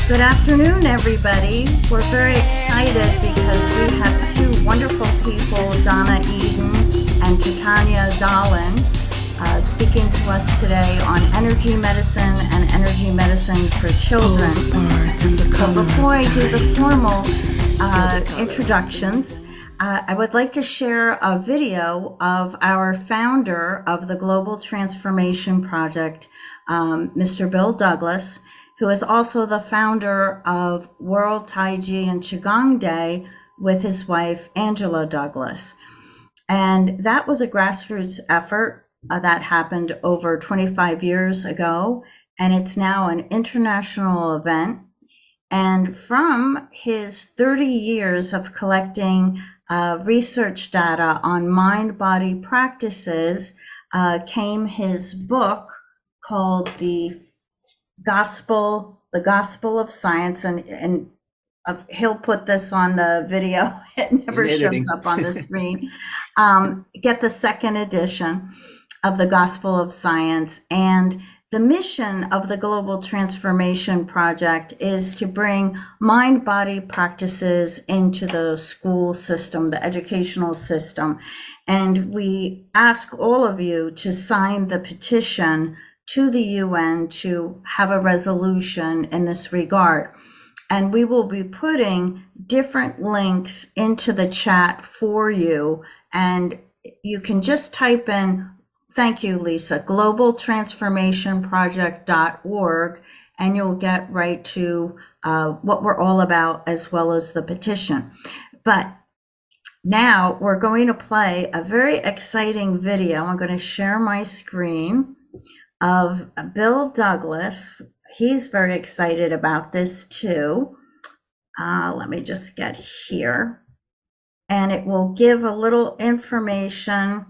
Good afternoon, everybody. We're very excited because we have two wonderful people, Donna and Titanya Dahlin, speaking to us today on energy medicine and energy medicine for children. So before I do the formal introductions, I would like to share a video of our founder of the Global Transformation Project, Mr. Bill Douglas, who is also the founder of World Tai Chi and Qigong Day with his wife, Angela Douglas. And that was a grassroots effort that happened over 25 years ago, and it's now an international event. And from his 30 years of collecting research data on mind-body practices came his book called The Gospel of Science, and he'll put this on the video. It never shows up on the screen. Get the second edition of the Gospel of Science. And the mission of the Global Transformation Project is to bring mind-body practices into the school system, the educational system. And we ask all of you to sign the petition to the UN to have a resolution in this regard. And we will be putting different links into the chat for you. And you can just type in, thank you, Lisa, globaltransformationproject.org, and you'll get right to what we're all about, as well as the petition. But now we're going to play a very exciting video. I'm going to share my screen of Bill Douglas. He's very excited about this too. Let me just get here. And it will give a little information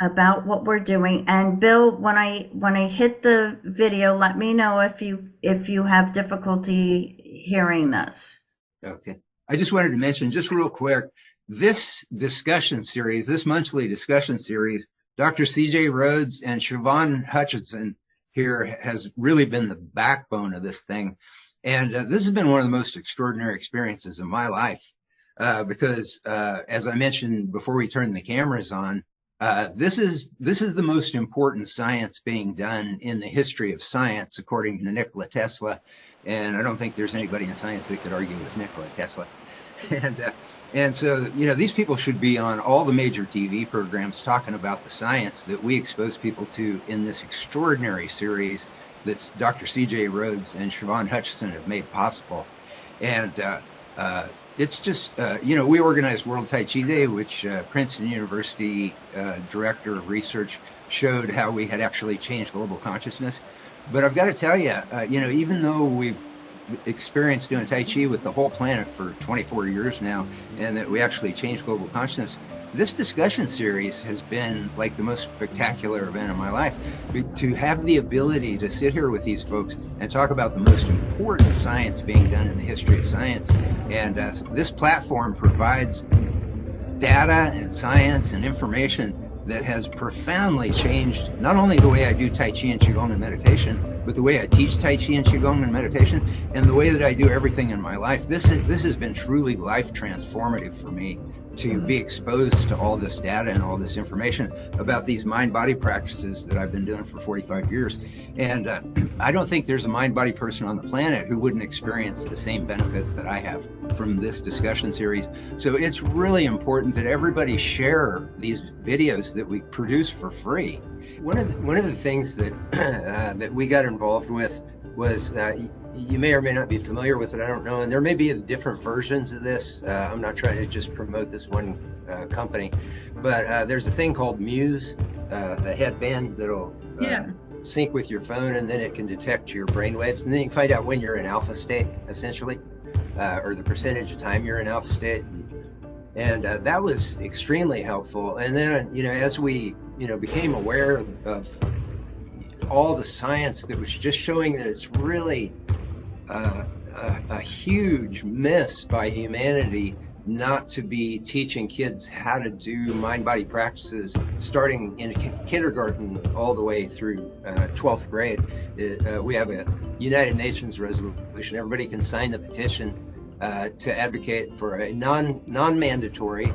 about what we're doing. And Bill, when I hit the video, let me know if you have difficulty hearing this. Okay. I just wanted to mention just real quick, this discussion series, this monthly discussion series, Dr. C.J. Rhodes and Siobhan Hutchinson here has really been the backbone of this thing. And this has been one of the most extraordinary experiences of my life because, as I mentioned before we turned the cameras on, this is the most important science being done in the history of science, according to Nikola Tesla. And I don't think there's anybody in science that could argue with Nikola Tesla. And so, you know, these people should be on all the major TV programs talking about the science that we expose people to in this extraordinary series that Dr. C.J. Rhodes and Siobhan Hutchinson have made possible. And it's just, you know, we organized World Tai Chi Day, which Princeton University Director of Research showed how we had actually changed global consciousness. But I've got to tell you, you know, even though we've experienced doing Tai Chi with the whole planet for 24 years now, and that we actually changed global consciousness, this discussion series has been like the most spectacular event of my life. To have the ability to sit here with these folks and talk about the most important science being done in the history of science. And this platform provides data and science and information that has profoundly changed not only the way I do Tai Chi and Qigong and meditation, but the way I teach Tai Chi and Qigong and meditation, and the way that I do everything in my life. This has been truly life transformative for me to be exposed to all this data and all this information about these mind-body practices that I've been doing for 45 years. And I don't think there's a mind-body person on the planet who wouldn't experience the same benefits that I have from this discussion series. So it's really important that everybody share these videos that we produce for free. One of the things that that we got involved with was, you may or may not be familiar with it, I don't know, and there may be different versions of this. I'm not trying to just promote this one company, but there's a thing called Muse, a headband that'll sync with your phone, and then it can detect your brain waves, and then you can find out when you're in alpha state, essentially, or the percentage of time you're in alpha state. And that was extremely helpful. And then, you know, as we, you know, became aware of all the science that was just showing that it's really a huge miss by humanity not to be teaching kids how to do mind-body practices starting in kindergarten all the way through 12th grade. We have a United Nations resolution. Everybody can sign the petition to advocate for a non-mandatory,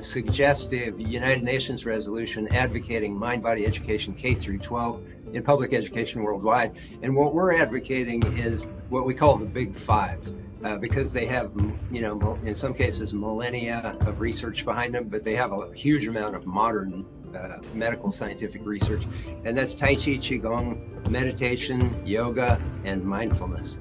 suggestive United Nations resolution advocating mind-body education K through 12 in public education worldwide. And what we're advocating is what we call the Big Five. Because they have, in some cases, millennia of research behind them, but they have a huge amount of modern medical scientific research. And that's Tai Chi, Qigong, meditation, yoga, and mindfulness.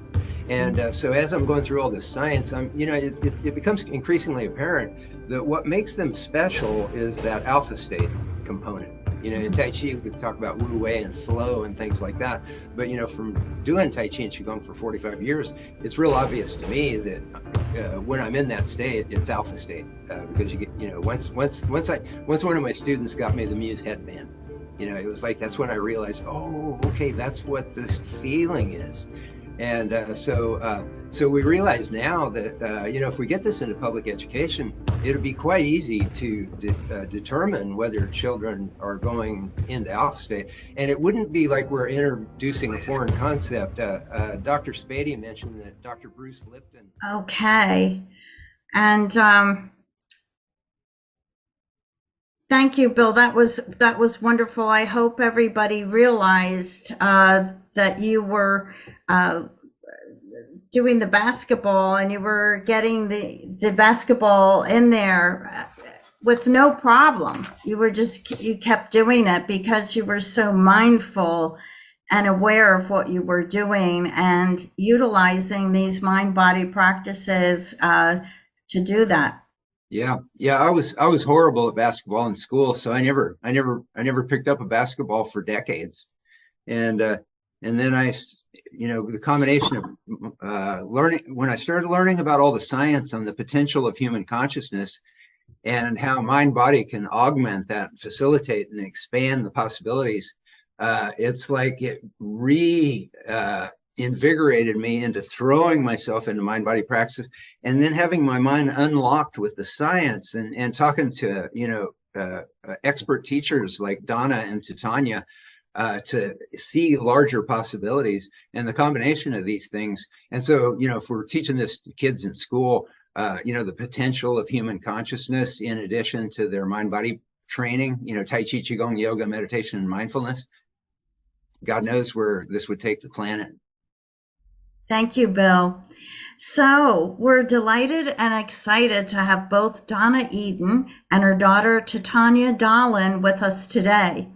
And so as I'm going through all this science, it becomes increasingly apparent that what makes them special is that alpha state component. In Tai Chi, we talk about Wu Wei and flow and things like that. But, from doing Tai Chi and Qigong for 45 years, it's real obvious to me that when I'm in that state, it's alpha state. Because you get, once one of my students got me the Muse headband, it was like, that's when I realized, oh, okay, that's what this feeling is. And so we realize now that, if we get this into public education, it'll be quite easy to determine whether children are going into alpha state. And it wouldn't be like we're introducing a foreign concept. Dr. Spady mentioned that Dr. Bruce Lipton. Okay. And thank you, Bill. That was wonderful. I hope everybody realized that you were doing the basketball and you were getting the basketball in there with no problem. You kept doing it because you were so mindful and aware of what you were doing and utilizing these mind-body practices to do that. Yeah. I was horrible at basketball in school, so I never picked up a basketball for decades. And then the combination of learning, when I started learning about all the science on the potential of human consciousness and how mind-body can augment that, facilitate and expand the possibilities, it's like it invigorated me into throwing myself into mind-body practices, and then having my mind unlocked with the science and talking to expert teachers like Donna and Titanya, to see larger possibilities and the combination of these things. And so, if we're teaching this to kids in school, the potential of human consciousness in addition to their mind-body training, Tai Chi, Qigong, yoga, meditation, and mindfulness, God knows where this would take the planet. Thank you, Bill. So we're delighted and excited to have both Donna Eden and her daughter Titanya Dahlin with us today.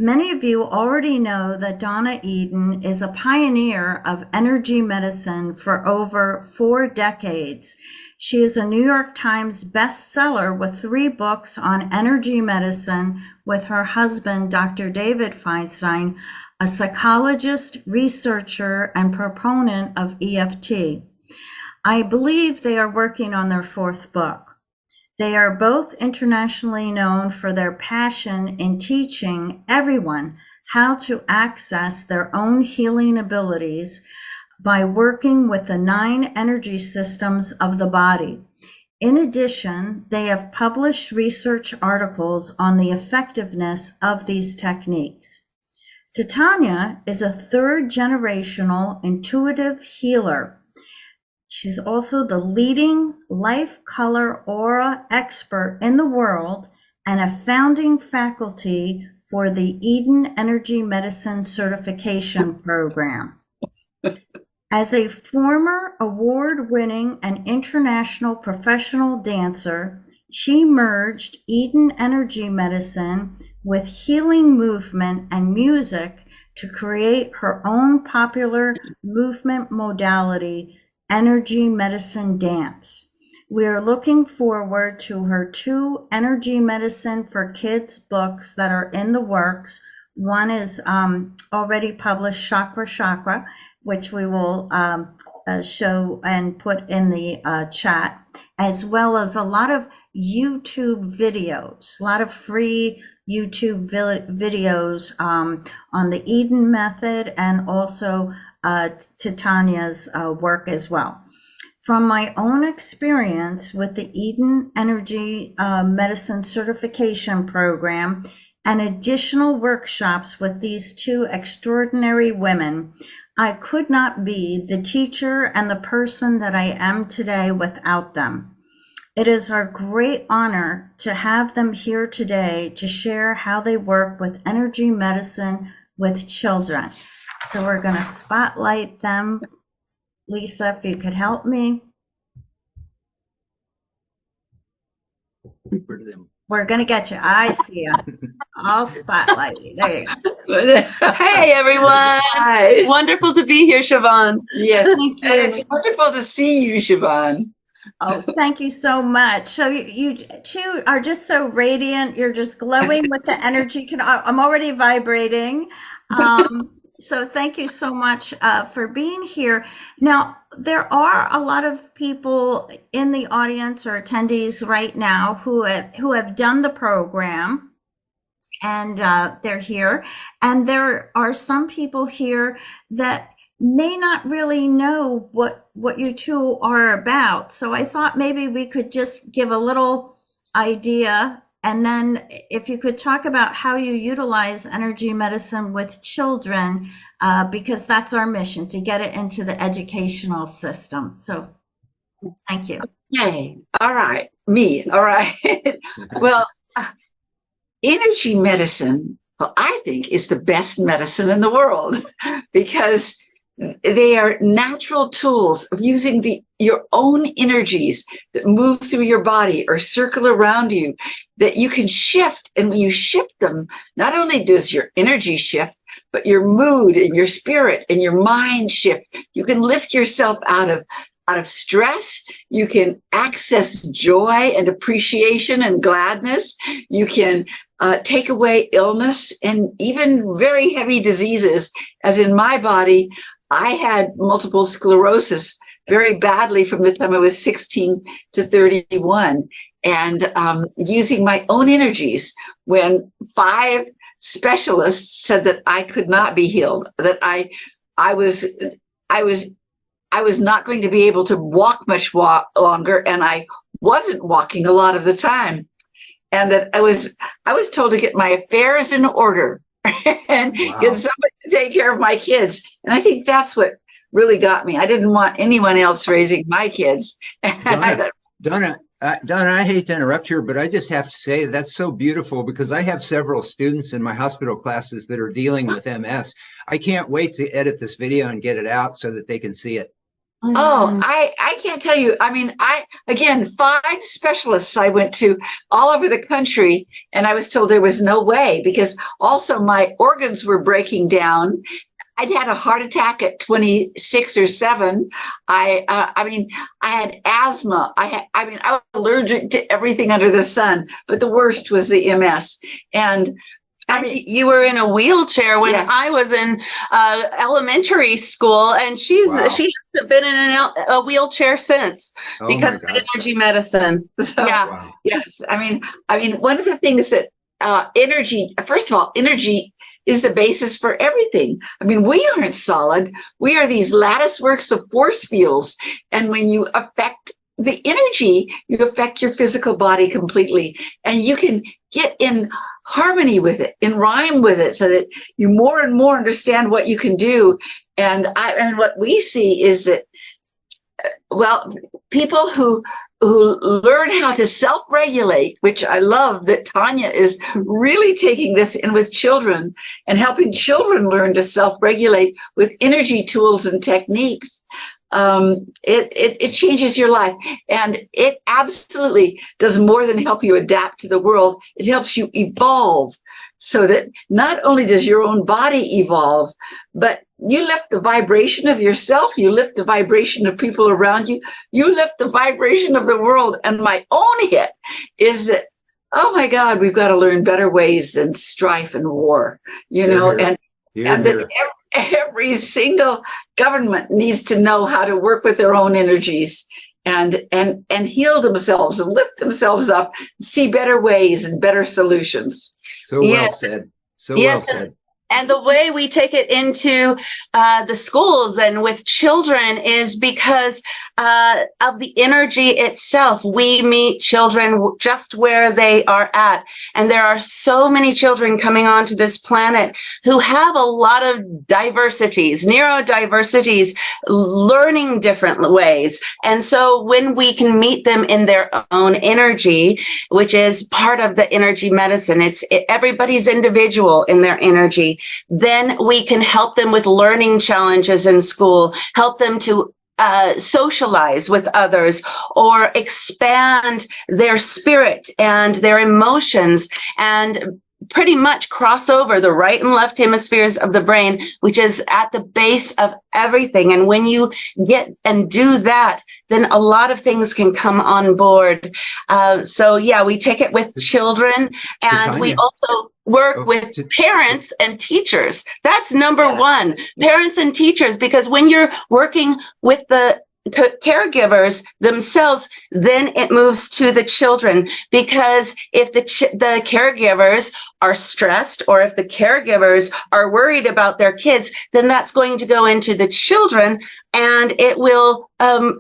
Many of you already know that Donna Eden is a pioneer of energy medicine for over 4 decades. She is a New York Times bestseller with 3 books on energy medicine with her husband, Dr. David Feinstein, a psychologist, researcher, and proponent of EFT. I believe they are working on their 4th book. They are both internationally known for their passion in teaching everyone how to access their own healing abilities by working with the 9 energy systems of the body. In addition, they have published research articles on the effectiveness of these techniques. Titanya is a 3rd generational intuitive healer. She's also the leading life color aura expert in the world and a founding faculty for the Eden Energy Medicine Certification Program. As a former award-winning and international professional dancer, she merged Eden Energy Medicine with healing movement and music to create her own popular movement modality, Energy Medicine Dance. We are looking forward to her 2 energy medicine for kids books that are in the works. One is already published, Chakra, which we will show and put in the chat, as well as a lot of YouTube videos, a lot of free YouTube videos on the Eden method and also Titanya's work as well. From my own experience with the Eden Energy Medicine Certification Program and additional workshops with these two extraordinary women, I could not be the teacher and the person that I am today without them. It is our great honor to have them here today to share how they work with energy medicine with children. So we're going to spotlight them. Lisa, if you could help me. We're going to get you. I see you. I'll spotlight you. There you go. Hey, everyone. Hi. Wonderful to be here, Siobhan. Yes, Thank you. and it's wonderful to see you, Siobhan. Oh, thank you so much. So you two are just so radiant. You're just glowing with the energy. I'm already vibrating. So thank you so much for being here. Now, there are a lot of people in the audience or attendees right now who have done the program, and they're here. And there are some people here that may not really know what you two are about. So I thought maybe we could just give a little idea, and then if you could talk about how you utilize energy medicine with children, because that's our mission, to get it into the educational system. So thank you. Hey, all right, me, all right. Well, energy medicine, well, I think is the best medicine in the world because they are natural tools of using your own energies that move through your body or circle around you that you can shift. And when you shift them, not only does your energy shift, but your mood and your spirit and your mind shift. You can lift yourself out of stress. You can access joy and appreciation and gladness. You can take away illness and even very heavy diseases, as in my body. I had multiple sclerosis very badly from the time I was 16 to 31. And using my own energies, when 5 specialists said that I could not be healed, that I was not going to be able to walk much longer, and I wasn't walking a lot of the time, and that I was told to get my affairs in order and get somebody to take care of my kids. And I think that's what really got me. I didn't want anyone else raising my kids. Donna, I hate to interrupt here, but I just have to say that's so beautiful because I have several students in my hospital classes that are dealing with MS. I can't wait to edit this video and get it out so that they can see it. Oh, I can't tell you. I mean, again, 5 specialists I went to all over the country, and I was told there was no way because also my organs were breaking down. I'd had a heart attack at 26 or 7. I had asthma. I was allergic to everything under the sun, but the worst was the MS. And you were in a wheelchair when Yes. I was in elementary school, and she hasn't been in a wheelchair since because of energy medicine. So, Yeah. Yes. I mean, one of the things that energy, first of all, energy is the basis for everything. I mean, we aren't solid. We are these lattice works of force fields. And when you affect the energy, you affect your physical body completely. And you can get in harmony with it, in rhyme with it, so that you more and more understand what you can do. And what we see is that, well, people who learn how to self-regulate, which I love that Tanya is really taking this in with children and helping children learn to self-regulate with energy tools and techniques. It changes your life, and it absolutely does more than help you adapt to the world. It helps you evolve so that not only does your own body evolve, but you lift the vibration of yourself, you lift the vibration of people around you, you lift the vibration of the world. And my own hit is that, oh my God, we've got to learn better ways than strife and war, and that every single government needs to know how to work with their own energies and heal themselves and lift themselves up, see better ways and better solutions. So well said. So well said. And the way we take it into the schools and with children is because of the energy itself. We meet children just where they are at. And there are so many children coming onto this planet who have a lot of diversities, neurodiversities, learning different ways. And so when we can meet them in their own energy, which is part of the energy medicine, everybody's individual in their energy, then we can help them with learning challenges in school, help them to socialize with others, or expand their spirit and their emotions, and pretty much cross over the right and left hemispheres of the brain, which is at the base of everything. And when you get and do that, then a lot of things can come on board. So yeah, we take it with children, and we also work with parents and teachers. That's number one, parents and teachers, because when you're working with the caregivers themselves, then it moves to the children, because if the caregivers are stressed, or if the caregivers are worried about their kids, then that's going to go into the children, and it will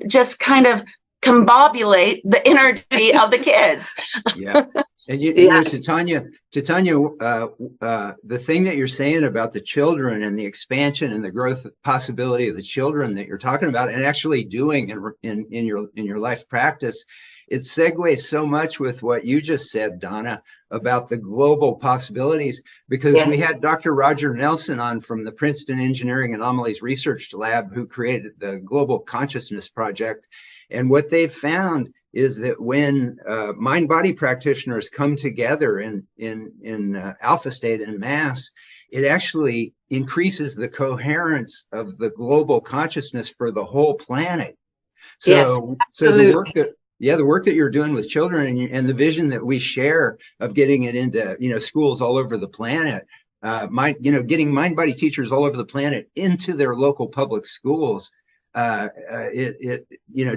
just kind of combobulate the energy of the kids. Yeah. And you know, Titanya, the thing that you're saying about the children and the expansion and the growth possibility of the children that you're talking about and actually doing in your life practice, it segues so much with what you just said, Donna, about the global possibilities, because we had Dr. Roger Nelson on from the Princeton Engineering Anomalies Research Lab, who created the Global Consciousness Project. And what they've found is that when mind-body practitioners come together in alpha state and mass, it actually increases the coherence of the global consciousness for the whole planet. So the work that you're doing with children and the vision that we share of getting it into schools all over the planet, getting mind-body teachers all over the planet into their local public schools. It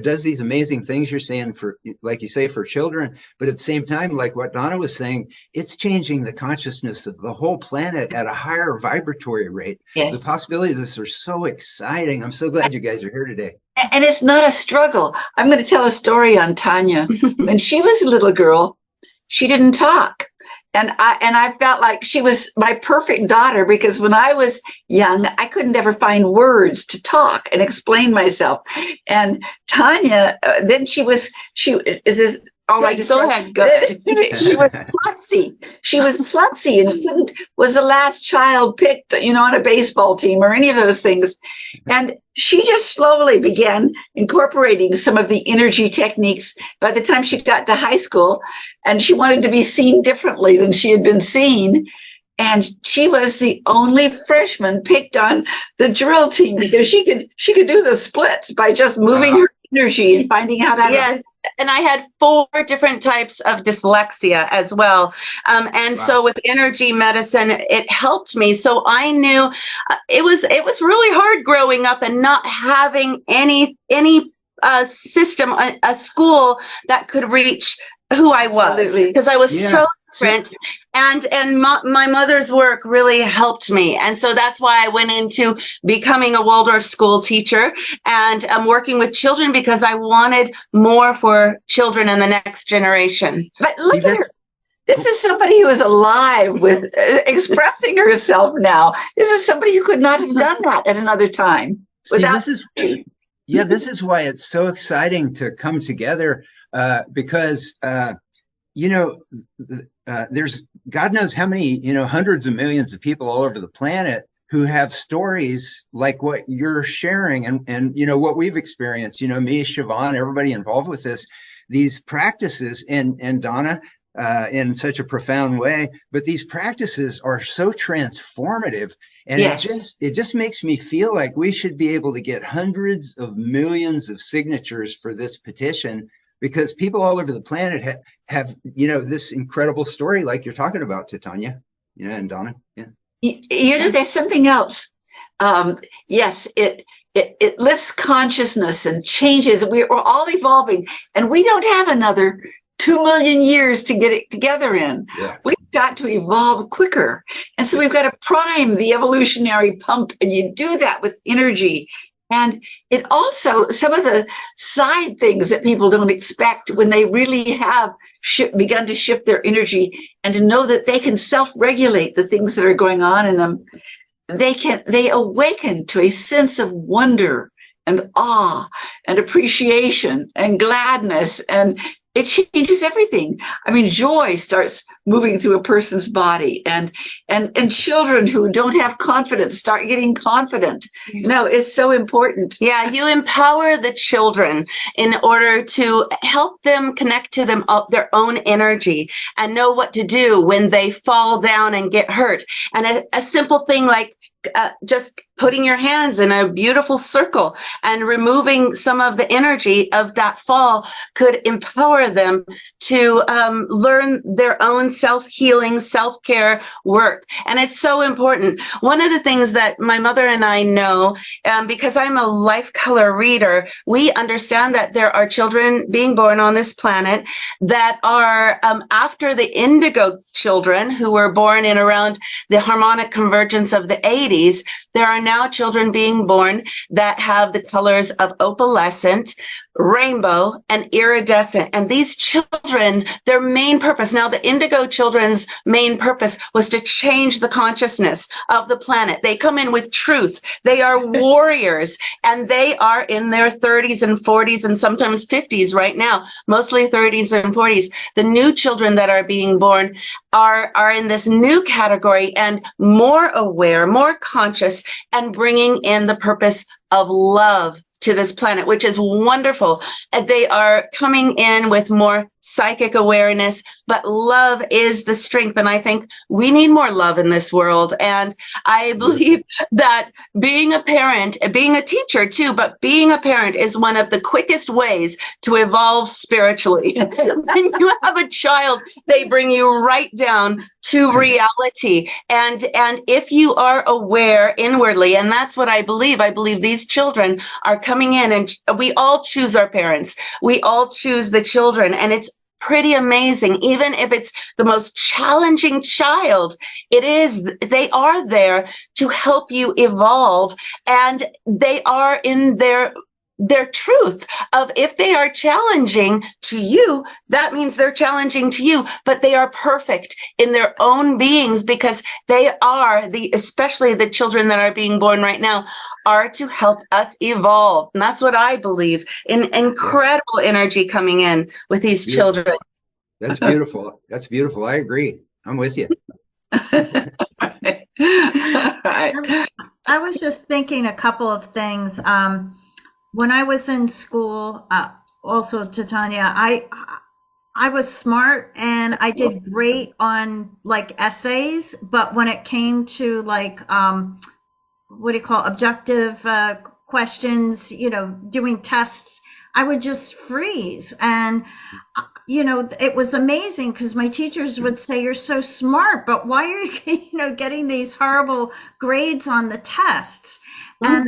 does these amazing things you're saying for, like you say, for children, but at the same time, like what Donna was saying, it's changing the consciousness of the whole planet at a higher vibratory rate. The possibilities of this are so exciting. I'm so glad you guys are here today. And it's not a struggle. I'm going to tell a story on Tanya. When she was a little girl, she didn't talk. And I felt like she was my perfect daughter, because when I was young, I couldn't ever find words to talk and explain myself. And Tanya, then she was Go ahead. She was klutzy. She was klutzy and was the last child picked, on a baseball team or any of those things. And she just slowly began incorporating some of the energy techniques by the time she got to high school, and she wanted to be seen differently than she had been seen. And she was the only freshman picked on the drill team because she could do the splits by just moving her energy and finding out how to. And I had 4 different types of dyslexia as well. So with energy medicine, it helped me. So I knew it was really hard growing up and not having any system, a school that could reach who I was, because I was so different. And my mother's work really helped me. And so that's why I went into becoming a Waldorf school teacher, and I'm working with children because I wanted more for children and the next generation. But look at her. This is somebody who is alive with expressing herself now. This is somebody who could not have done that at another time. This is why it's so exciting to come together, because there's God knows how many, hundreds of millions of people all over the planet who have stories like what you're sharing and what we've experienced, me, Siobhan, everybody involved with this, these practices, and Donna, in such a profound way, but these practices are so transformative. And it just makes me feel like we should be able to get hundreds of millions of signatures for this petition, because people all over the planet have this incredible story like you're talking about, Titanya, and Donna. There's something else. It lifts consciousness and changes. We're all evolving, and we don't have another 2 million years to get it together in. Yeah. We've got to evolve quicker. And so we've got to prime the evolutionary pump, and you do that with energy. And it also, some of the side things that people don't expect when they really have begun to shift their energy and to know that they can self-regulate the things that are going on in them, they awaken to a sense of wonder and awe and appreciation and gladness, and it changes everything. I mean, joy starts moving through a person's body, and children who don't have confidence start getting confident. No, it's so important. Yeah, you empower the children in order to help them connect to their own energy and know what to do when they fall down and get hurt. And a simple thing like just putting your hands in a beautiful circle and removing some of the energy of that fall could empower them to learn their own self-healing, self-care work. And it's so important. One of the things that my mother and I know, because I'm a life color reader, we understand that there are children being born on this planet that are after the indigo children who were born in around the harmonic convergence of the 80s. There are now children being born that have the colors of opalescent, rainbow, and iridescent. And these children, their main purpose, now the indigo children's main purpose was to change the consciousness of the planet. They come in with truth. They are warriors, and they are in their 30s and 40s and sometimes 50s right now, mostly 30s and 40s. The new children that are being born are in this new category and more aware, more conscious, and bringing in the purpose of love to this planet, which is wonderful. And they are coming in with more psychic awareness, but love is the strength. And I think we need more love in this world. And I believe that being a parent, being a teacher too, but being a parent is one of the quickest ways to evolve spiritually. When you have a child, they bring you right down to reality. And if you are aware inwardly, and that's what I believe these children are coming in, and we all choose our parents. We all choose the children, and it's pretty amazing. Even if it's the most challenging child, they are there to help you evolve, and they are in their truth of, if they are challenging to you, that means they're challenging to you, but they are perfect in their own beings, because they are especially the children that are being born right now are to help us evolve. And that's what I believe, in incredible energy coming in with these children. That's beautiful. That's beautiful. I agree. I'm with you. Right. I was just thinking a couple of things. When I was in school, also Titanya, I was smart and I did great on like essays, but when it came to like what do you call objective questions, doing tests, I would just freeze. And it was amazing because my teachers would say, "You're so smart, but why are you getting these horrible grades on the tests?" And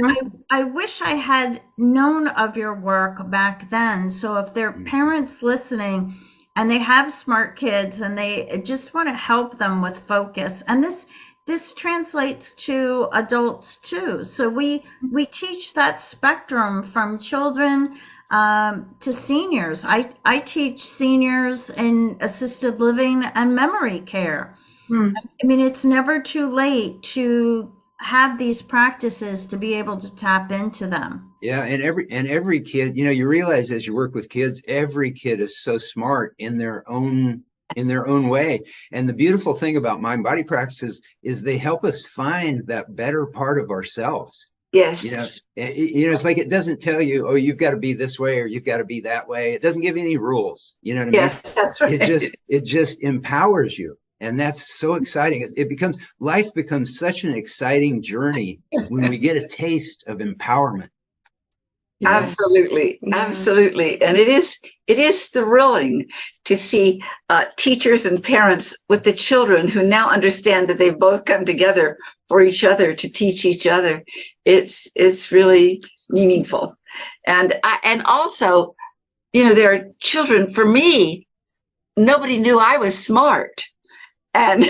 I wish I had known of your work back then. So if there are parents listening and they have smart kids and they just want to help them with focus, and this translates to adults too. So we teach that spectrum from children to seniors. I teach seniors in assisted living and memory care. I mean, it's never too late to have these practices to be able to tap into them. Yeah, and every kid, you realize as you work with kids, every kid is so smart in their own way. And the beautiful thing about mind body practices is they help us find that better part of ourselves. Yes. It's like, it doesn't tell you, oh, you've got to be this way or you've got to be that way. It doesn't give you any rules. You know what I mean? Yes, that's right. It just empowers you. And that's so exciting. Life becomes such an exciting journey when we get a taste of empowerment. Absolutely. Absolutely. And it is thrilling to see teachers and parents with the children who now understand that they've both come together for each other to teach each other. It's really meaningful. And also, there are children, for me, nobody knew I was smart. And,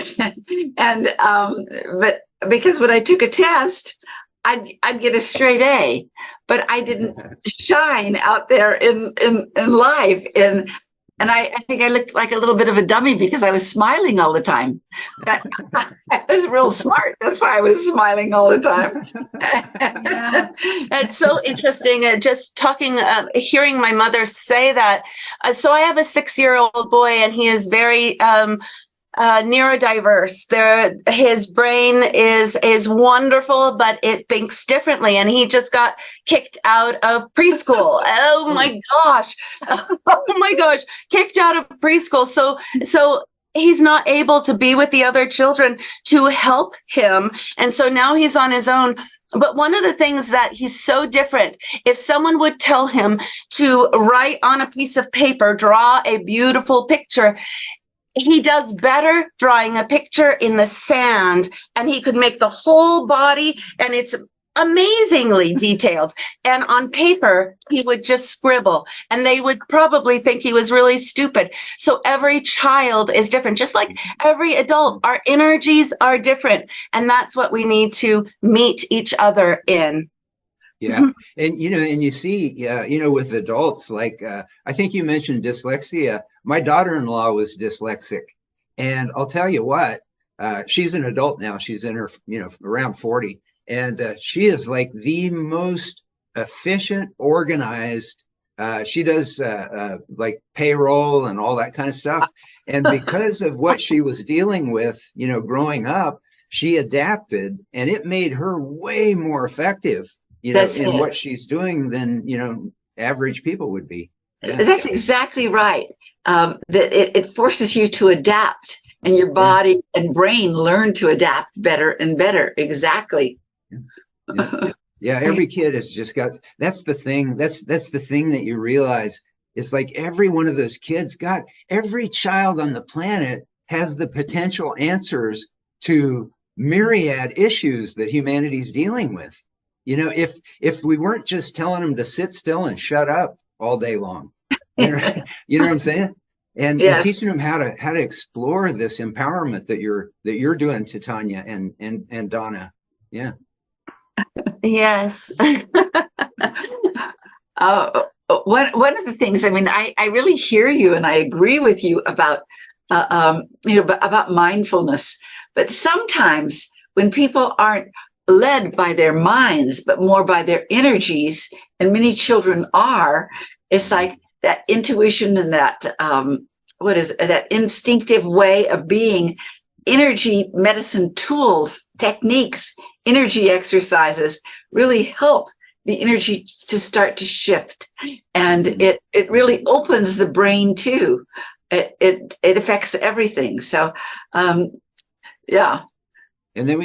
but because when I took a test, I'd get a straight A, but I didn't shine out there in life. And I think I looked like a little bit of a dummy because I was smiling all the time. I was real smart. That's why I was smiling all the time. Yeah. It's so interesting. Just talking, hearing my mother say that. So I have a 6-year-old boy, and he is very neurodiverse. His brain is wonderful, but it thinks differently. And he just got kicked out of preschool. Oh my gosh! Oh my gosh! Kicked out of preschool. So he's not able to be with the other children to help him, and so now he's on his own. But one of the things that he's so different, if someone would tell him to write on a piece of paper, draw a beautiful picture, he does better drawing a picture in the sand, and he could make the whole body, and it's amazingly detailed. And on paper, he would just scribble, and they would probably think he was really stupid. So every child is different, just like every adult. Our energies are different, and that's what we need to meet each other in. Yeah. And, and you see, with adults, like, I think you mentioned dyslexia. My daughter-in-law was dyslexic. And I'll tell you what, she's an adult now. She's in her, around 40. And she is like the most efficient, organized. She does like payroll and all that kind of stuff. And because of what she was dealing with, growing up, she adapted, and it made her way more effective in what she's doing than, average people would be. Yeah. That's exactly right. That it forces you to adapt, and your body and brain learn to adapt better and better. Exactly. Yeah. Every kid has just got, that's the thing. That's the thing that you realize. It's like every one of those kids every child on the planet has the potential answers to myriad issues that humanity's dealing with. If we weren't just telling them to sit still and shut up all day long, you know what I'm saying? And teaching them how to explore this empowerment that you're doing, Titanya and Donna. Yeah. Yes. One of the things, I really hear you, and I agree with you about about mindfulness. But sometimes when people aren't led by their minds, but more by their energies, and many children are, it's like that intuition and that that instinctive way of being. Energy medicine tools, techniques, energy exercises really help the energy to start to shift, and it really opens the brain too. It affects everything. So yeah. And then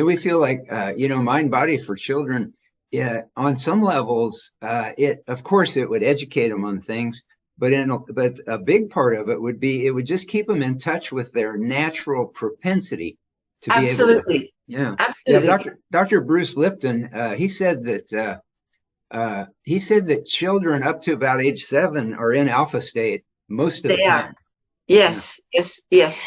we feel like mind body for children, on some levels, of course it would educate them on things, but a big part of it would just keep them in touch with their natural propensity to be absolutely able to, yeah. Absolutely. Yeah, Dr. Bruce Lipton, he said that children up to about age 7 are in alpha state most of the time. Yes.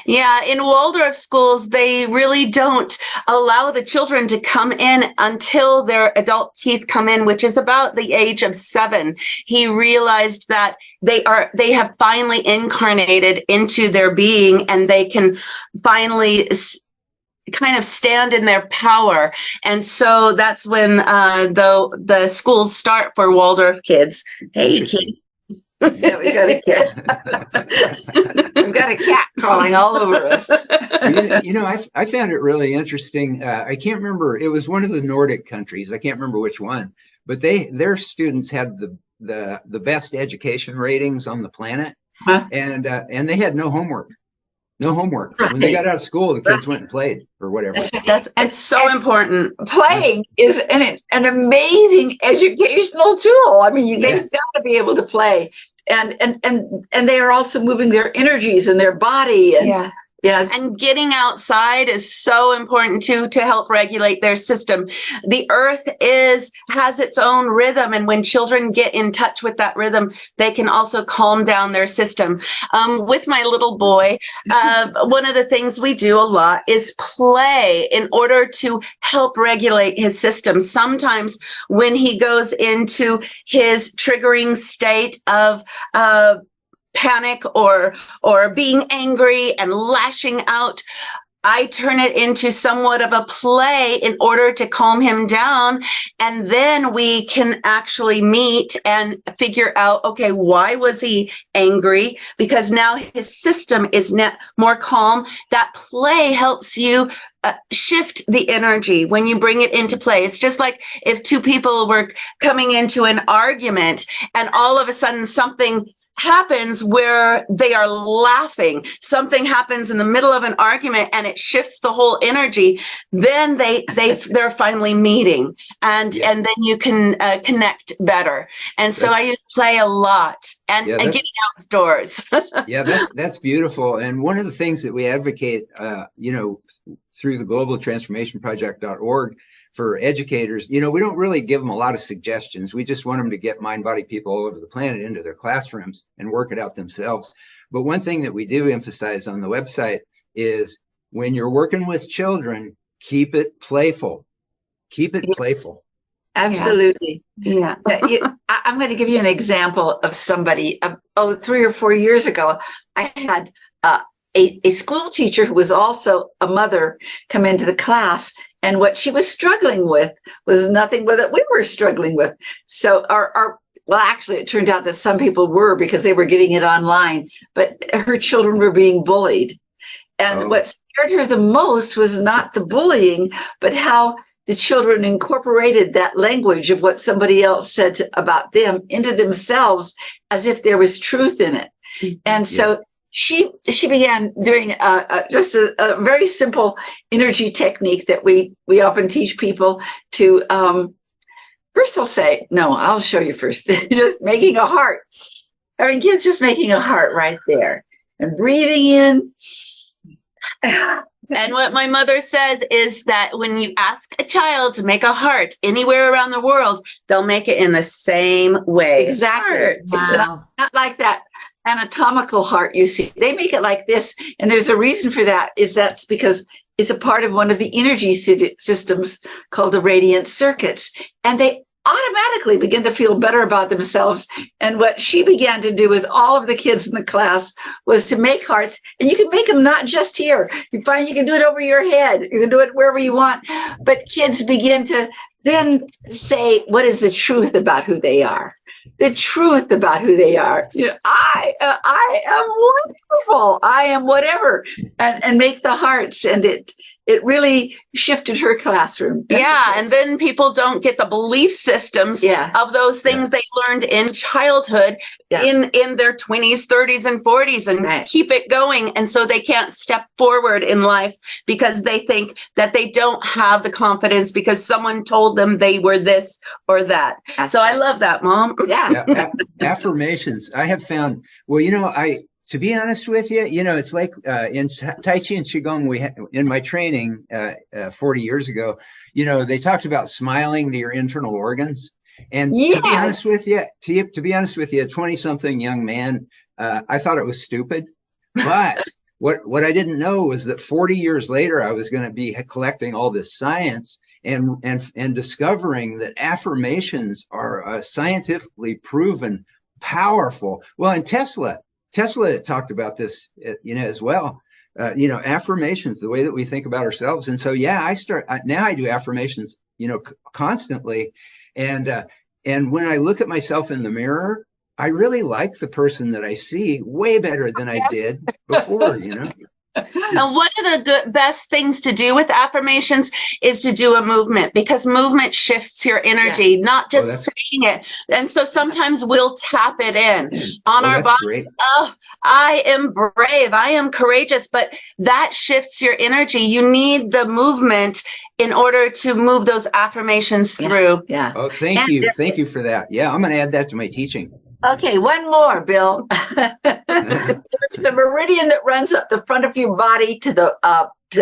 Yeah, in Waldorf schools, they really don't allow the children to come in until their adult teeth come in, which is about the age of 7. He realized that they have finally incarnated into their being, and they can finally kind of stand in their power. And so that's when the schools start for Waldorf kids. Hey, kid. Yeah, we got a cat. We've got a cat crawling all over us. I found it really interesting. I can't remember. It was one of the Nordic countries. I can't remember which one, but their students had the best education ratings on the planet, and they had no homework. No homework. Right. When they got out of school, the kids went and played or whatever. It's so important. Playing is an amazing educational tool. They've got to be able to play, and they are also moving their energies in their body, and Yes. And getting outside is so important too, to help regulate their system. The earth has its own rhythm. And when children get in touch with that rhythm, they can also calm down their system. With my little boy, one of the things we do a lot is play in order to help regulate his system. Sometimes when he goes into his triggering state of, panic or being angry and lashing out, I turn it into somewhat of a play in order to calm him down. And then we can actually meet and figure out, okay, why was he angry? Because now his system is more calm. That play helps you shift the energy when you bring it into play. It's just like if two people were coming into an argument and all of a sudden something happens where they are laughing. Something happens in the middle of an argument and it shifts the whole energy. Then they're finally meeting, and then you can connect better. And so I use play a lot and getting outdoors. That's beautiful. And one of the things that we advocate, through the globaltransformationproject.org for educators, we don't really give them a lot of suggestions. We just want them to get mind-body people all over the planet into their classrooms and work it out themselves. But one thing that we do emphasize on the website is when you're working with children, keep it playful. Keep it playful. Absolutely. Yeah. I'm going to give you an example of somebody. 3 or 4 years ago, I had a school teacher who was also a mother come into the class. And what she was struggling with was nothing with it we were struggling with. So well, actually, it turned out that some people were, because they were getting it online, but her children were being bullied. And what scared her the most was not the bullying, but how the children incorporated that language of what somebody else said about them into themselves as if there was truth in it. And so she began doing just a very simple energy technique that we often teach people to. First, I'll show you first. Just making a heart. Having kids just making a heart right there and breathing in. And what my mother says is that when you ask a child to make a heart anywhere around the world, they'll make it in the same way. Exactly. Wow. Not like that anatomical heart you see. They make it like this. And there's a reason for that. That's because it's a part of one of the energy systems called the radiant circuits. And they automatically begin to feel better about themselves. And what she began to do with all of the kids in the class was to make hearts. And you can make them not just here. You find you can do it over your head. You can do it wherever you want. But kids begin to then say, what is the truth about who they are? The truth about who they are. I am wonderful. I am whatever, and make the hearts. And it really shifted her classroom. And then people don't get the belief systems of those things they learned in childhood in their 20s, 30s, and 40s and keep it going. And so they can't step forward in life because they think that they don't have the confidence because someone told them they were this or that. I love that, Mom. Affirmations. I have found, to be honest with you, it's like in Tai Chi and Qigong, in my training 40 years ago, they talked about smiling to your internal organs. And to be honest with you, a 20-something young man, I thought it was stupid. But what I didn't know was that 40 years later, I was going to be collecting all this science and discovering that affirmations are scientifically proven powerful. Well, and Tesla talked about this, as well. Affirmations, the way that we think about ourselves. And so, now I do affirmations, constantly. And when I look at myself in the mirror, I really like the person that I see way better than I did before, And one of the best things to do with affirmations is to do a movement, because movement shifts your energy, not just saying it. And so sometimes we'll tap it in on our body. Great. Oh, I am brave. I am courageous. But that shifts your energy. You need the movement in order to move those affirmations through. Oh, thank you. Thank you for that. Yeah, I'm going to add that to my teaching. Okay, one more, Bill. There's a meridian that runs up the front of your body to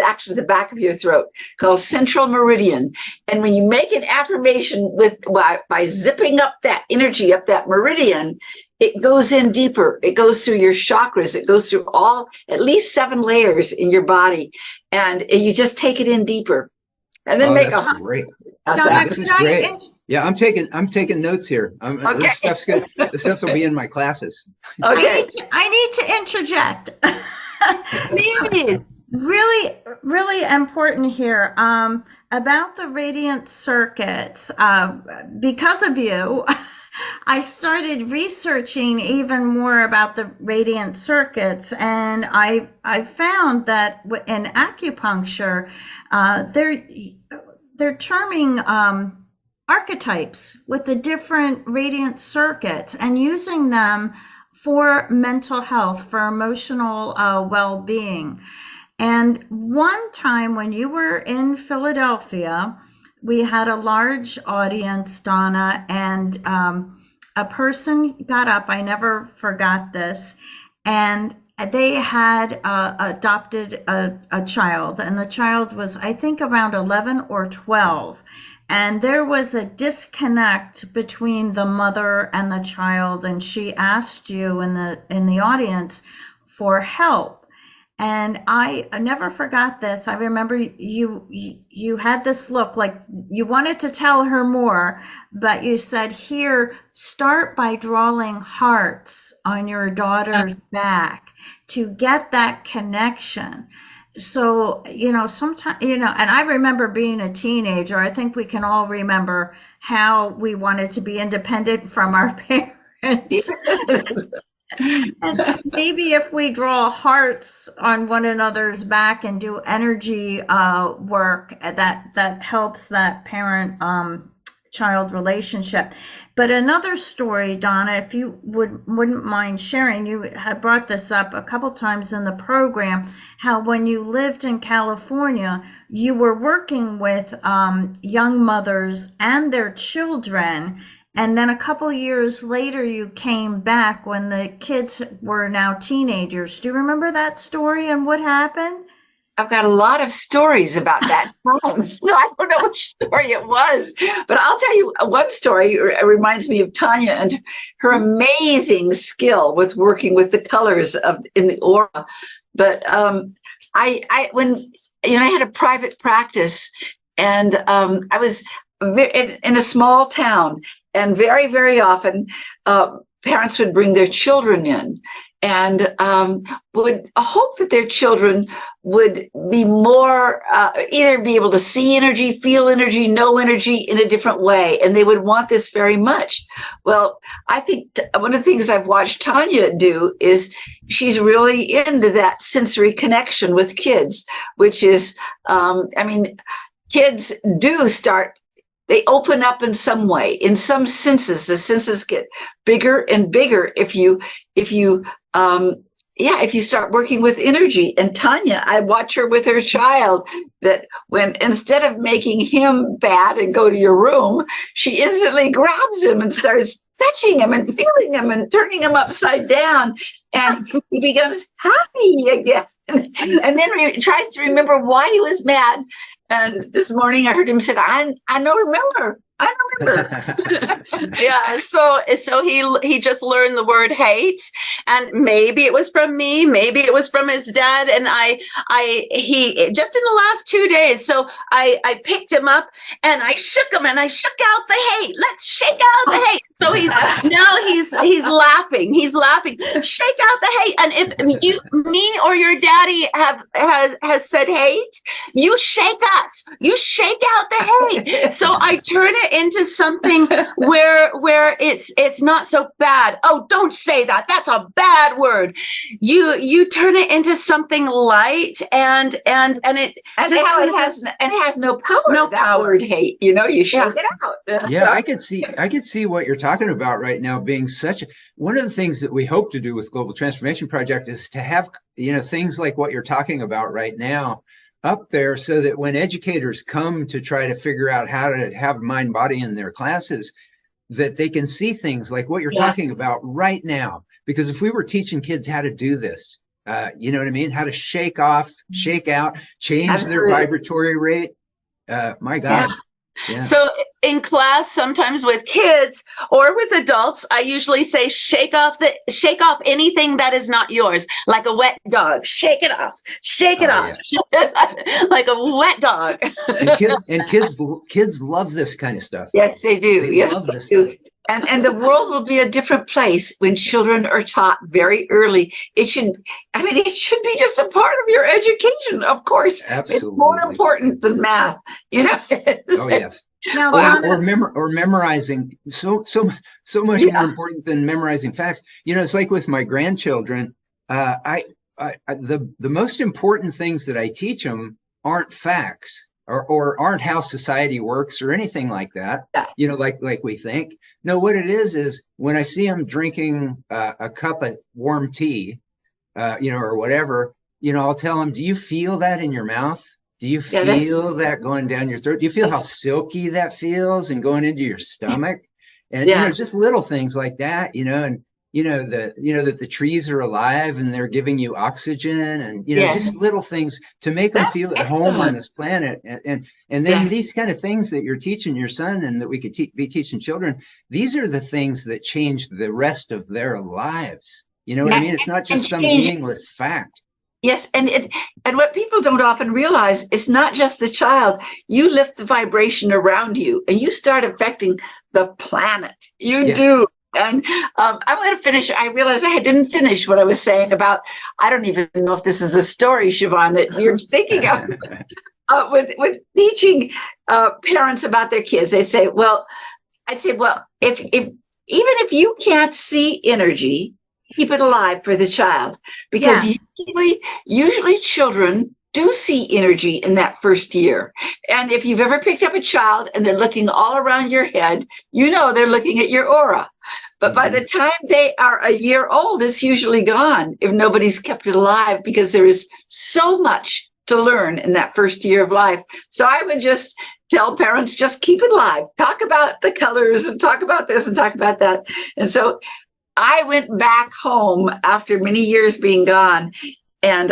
actually the back of your throat, called central meridian. And when you make an affirmation by zipping up that energy up that meridian, it goes in deeper. It goes through your chakras. It goes through at least 7 layers in your body, and you just take it in deeper. And then that's great. Donna, This is great. Yeah, I'm taking notes here. Okay. This stuff's good. This stuff will be in my classes. Okay. I need to interject. Please. Really, really important here about the radiant circuits. Because of you, I started researching even more about the radiant circuits, and I found that in acupuncture, they're terming archetypes with the different radiant circuits and using them for mental health, for emotional well-being. And one time when you were in Philadelphia, we had a large audience, Donna, and a person got up, I never forgot this, and they had adopted a child, and the child was, I think, around 11 or 12. And there was a disconnect between the mother and the child, and she asked you in the audience for help. And I never forgot this. I remember you had this look like you wanted to tell her more, but you said, here, start by drawing hearts on your daughter's back to get that connection. So, sometimes, and I remember being a teenager, I think we can all remember how we wanted to be independent from our parents. And maybe if we draw hearts on one another's back and do energy work, that helps that parent child relationship. But another story, Donna, if you wouldn't mind sharing, you had brought this up a couple times in the program, how when you lived in California, you were working with young mothers and their children. And then a couple years later, you came back when the kids were now teenagers. Do you remember that story and what happened? I've got a lot of stories about that time. So I don't know which story it was, but I'll tell you one story. It reminds me of Tanya and her amazing skill with working with the colors in the aura. But I had a private practice, and I was in a small town, and very, very often parents would bring their children in and would hope that their children would be more, either be able to see energy, feel energy, know energy in a different way. And they would want this very much. Well, I think one of the things I've watched Tanya do is she's really into that sensory connection with kids, which is, kids do start, they open up in some way, in some senses. The senses get bigger and bigger if you start working with energy. And Tanya, I watch her with her child, that when instead of making him bad and go to your room, she instantly grabs him and starts touching him and feeling him and turning him upside down. And he becomes happy again. And then tries to remember why he was mad. And this morning I heard him say, I don't remember. Yeah. So he just learned the word hate, and maybe it was from me, maybe it was from his dad. And he just in the last 2 days. So I picked him up and I shook him and I shook out the hate. Let's shake out the hate. So he's laughing. He's laughing. Shake out the hate. And if me or your daddy has said hate, you shake us. You shake out the hate. So I turn it into something where it's not so bad. Oh, don't say that. That's a bad word. You turn it into something light and it has no power. No power. Word hate. You shake it out. Yeah, I could see what you're talking about right now being one of the things that we hope to do with Global Transformation Project is to have, things like what you're talking about right now up there, so that when educators come to try to figure out how to have mind body in their classes, that they can see things like what you're Yeah. talking about right now. Because if we were teaching kids how to do this, you know what I mean? How to shake off, shake out, change their Absolutely. vibratory rate. My God. Yeah. So in class, sometimes with kids or with adults, I usually say, shake off anything that is not yours, like a wet dog. Shake it off. Shake it off. Yeah. Like a wet dog. And kids love this kind of stuff. Yes, they do. They Yes, love they this do. stuff. And the world will be a different place when children are taught very early. It should be just a part of your education, of course. Absolutely. It's more important than math, you know. Oh yes. Now, Or memorizing so much more important than memorizing facts. You know, it's like with my grandchildren. The most important things that I teach them aren't facts or aren't how society works or anything like that. You know, like we think. No, what it is when I see them drinking a cup of warm tea, you know, or whatever, you know, I'll tell them, do you feel that in your mouth? Do you feel that going down your throat? Do you feel how silky that feels and going into your stomach? And you know, just little things like that, you know, and you know that the trees are alive and they're giving you oxygen, and you know, just little things to make them feel at home on this planet. And then these kind of things that you're teaching your son and that we could be teaching children, these are the things that change the rest of their lives. You know what I mean? It's not just some meaningless fact. Yes, and what people don't often realize, it's not just the child. You lift the vibration around you, and you start affecting the planet. You do. And I'm going to finish. I realized I didn't finish what I was saying about. I don't even know if this is the story, Siobhan, that you're thinking of with teaching parents about their kids. They say, well, I'd say, well, if even if you can't see energy, keep it alive for the child, because usually children do see energy in that first year. And if you've ever picked up a child and they're looking all around your head, you know they're looking at your aura. But by the time they are a year old, it's usually gone if nobody's kept it alive, because there is so much to learn in that first year of life. So I would just tell parents, just keep it alive. Talk about the colors and talk about this and talk about that. And so I went back home after many years being gone, and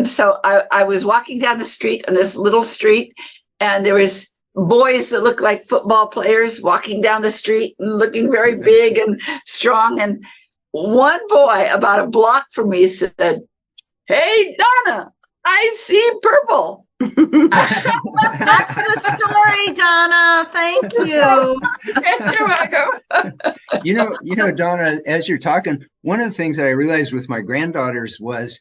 so I was walking down the street, on this little street, and there was boys that looked like football players walking down the street and looking very big and strong. And one boy about a block from me said, "Hey, Donna, I see purple." that's the story, Donna. Thank you. You're welcome. You know, Donna, as you're talking, one of the things that I realized with my granddaughters was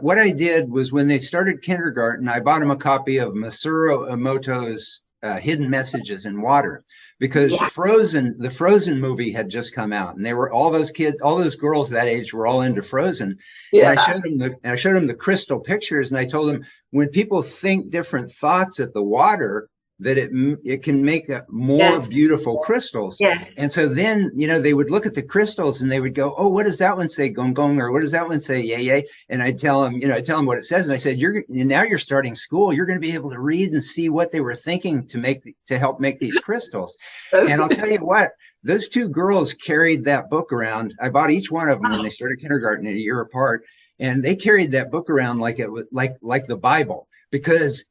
what I did was when they started kindergarten, I bought them a copy of Masaru Emoto's Hidden Messages in Water, because the Frozen movie had just come out, and they were all those girls that age were all into Frozen. And I showed them the crystal pictures, and I told them, when people think different thoughts at the water, that it can make more beautiful crystals. Yes. And so then, you know, they would look at the crystals and they would go, "Oh, what does that one say, gong gong?" Or what does that one say, yay yay? And I tell them, what it says. And I said, now you're starting school. You're going to be able to read and see what they were thinking to help make these crystals. And I'll tell you what, those two girls carried that book around. I bought each one of them when they started kindergarten, a year apart, and they carried that book around like it was like the Bible.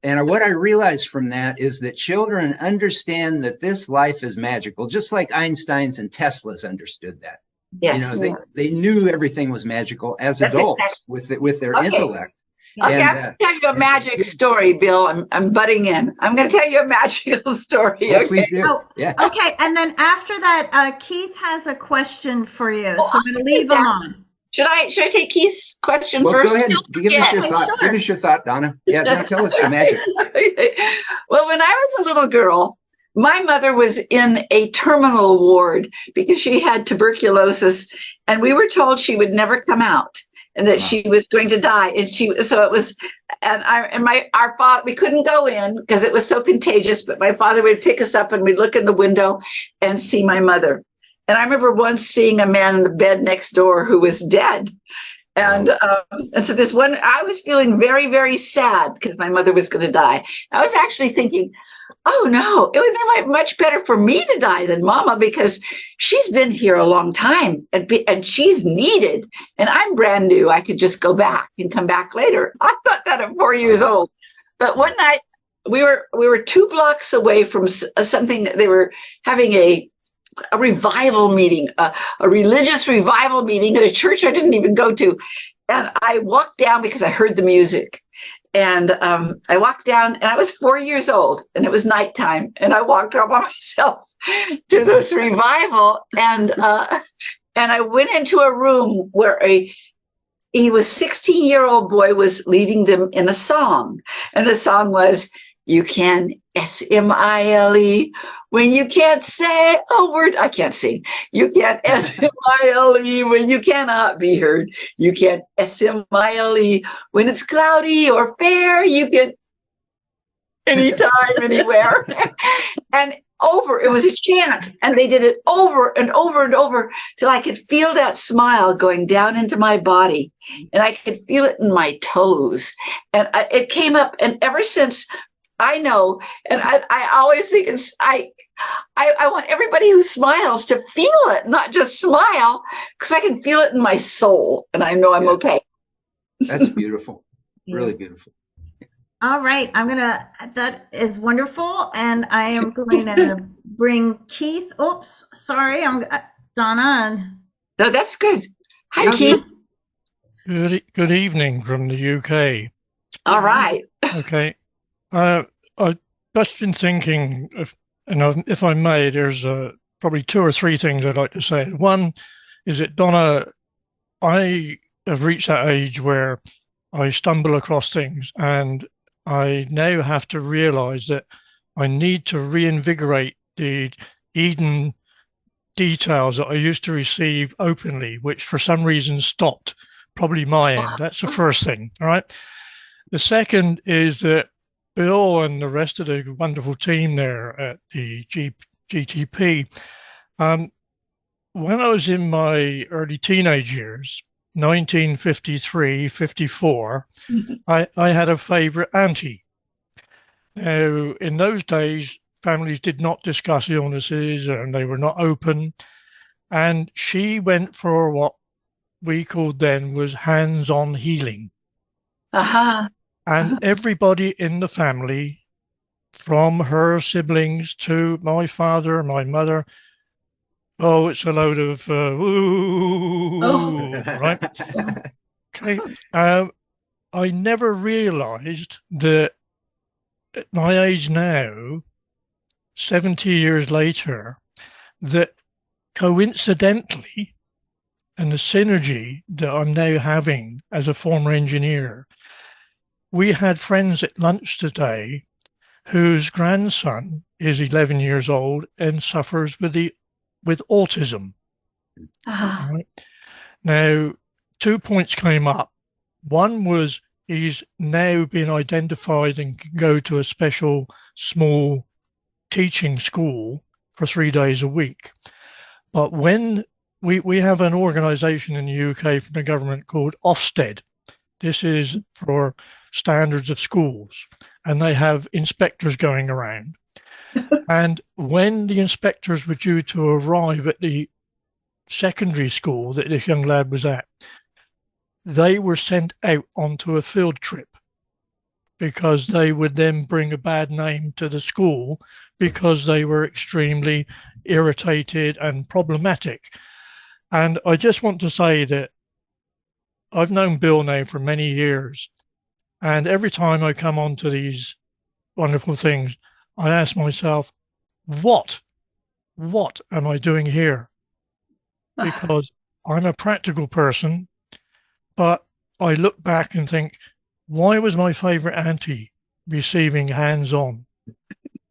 And what I realized from that is that children understand that this life is magical, just like Einstein's and Tesla's understood that. Yes. You know, they knew everything was magical as adults with their intellect. Okay, I'm going to tell you a magic story, Bill. I'm butting in. I'm going to tell you a magical story. Oh, please do. Yeah. Okay, and then after that, Keith has a question for you, so I'm going to leave him on. Should I take Keith's question first? Go ahead. Give us your thought. Sure. Give us your thought, Donna. Yeah, now tell us your magic. Well, when I was a little girl, my mother was in a terminal ward because she had tuberculosis, and we were told she would never come out and that she was going to die. And our father, we couldn't go in because it was so contagious, but my father would pick us up and we'd look in the window and see my mother. And I remember once seeing a man in the bed next door who was dead. And so I was feeling very, very sad because my mother was going to die. I was actually thinking, Oh no, it would be much better for me to die than Mama because she's been here a long time and she's needed. And I'm brand new. I could just go back and come back later. I thought that at 4 years old. But one night we were 2 blocks away from something. They were having a revival meeting, a religious revival meeting at a church I didn't even go to. And I walked down because I heard the music. And I walked down, and I was 4 years old, and it was nighttime. And I walked up by myself to this revival, and I went into a room where he was 16-year-old boy was leading them in a song, and the song was, "You can smile when you can't say a word." I can't sing. "You can't smile when you cannot be heard. You can't smile when it's cloudy or fair. You can anytime, anywhere." And it was a chant, and they did it over and over and over till I could feel that smile going down into my body, and I could feel it in my toes, and it came up. And ever since, I know, and I always think I want everybody who smiles to feel it, not just smile, because I can feel it in my soul, and I know I'm okay. That's beautiful. Really beautiful. All right, that is wonderful, and I am going to bring Keith. Oops, sorry, I'm Donna. And No, that's good. Hi, Okay. Keith. Good evening from the UK. All right. Okay. I've just been thinking, if I may, there's probably 2 or 3 things I'd like to say. One is that, Donna, I have reached that age where I stumble across things, and I now have to realize that I need to reinvigorate the Eden details that I used to receive openly, which for some reason stopped, probably my end. That's the first thing, all right? The second is that Bill and the rest of the wonderful team there at the GTP, when I was in my early teenage years, 1953, 54, I had a favorite auntie. Now, in those days, families did not discuss illnesses and they were not open. And she went for what we called then was hands-on healing. Uh-huh. And everybody in the family, from her siblings to my father, my mother, oh, it's a load of right? Okay. I never realized that at my age now, 70 years later, that coincidentally, and the synergy that I'm now having as a former engineer, we had friends at lunch today whose grandson is 11 years old and suffers with autism. Uh-huh. Right? Now, 2 points came up. One was he's now been identified and can go to a special small teaching school for 3 days a week. But when we have an organization in the UK from the government called Ofsted. This is for standards of schools, and they have inspectors going around. And when the inspectors were due to arrive at the secondary school that this young lad was at, they were sent out onto a field trip because they would then bring a bad name to the school because they were extremely irritated and problematic. And I just want to say that I've known Bill now for many years, and every time I come onto these wonderful things, I ask myself, what am I doing here? Because I'm a practical person, but I look back and think, why was my favorite auntie receiving hands-on,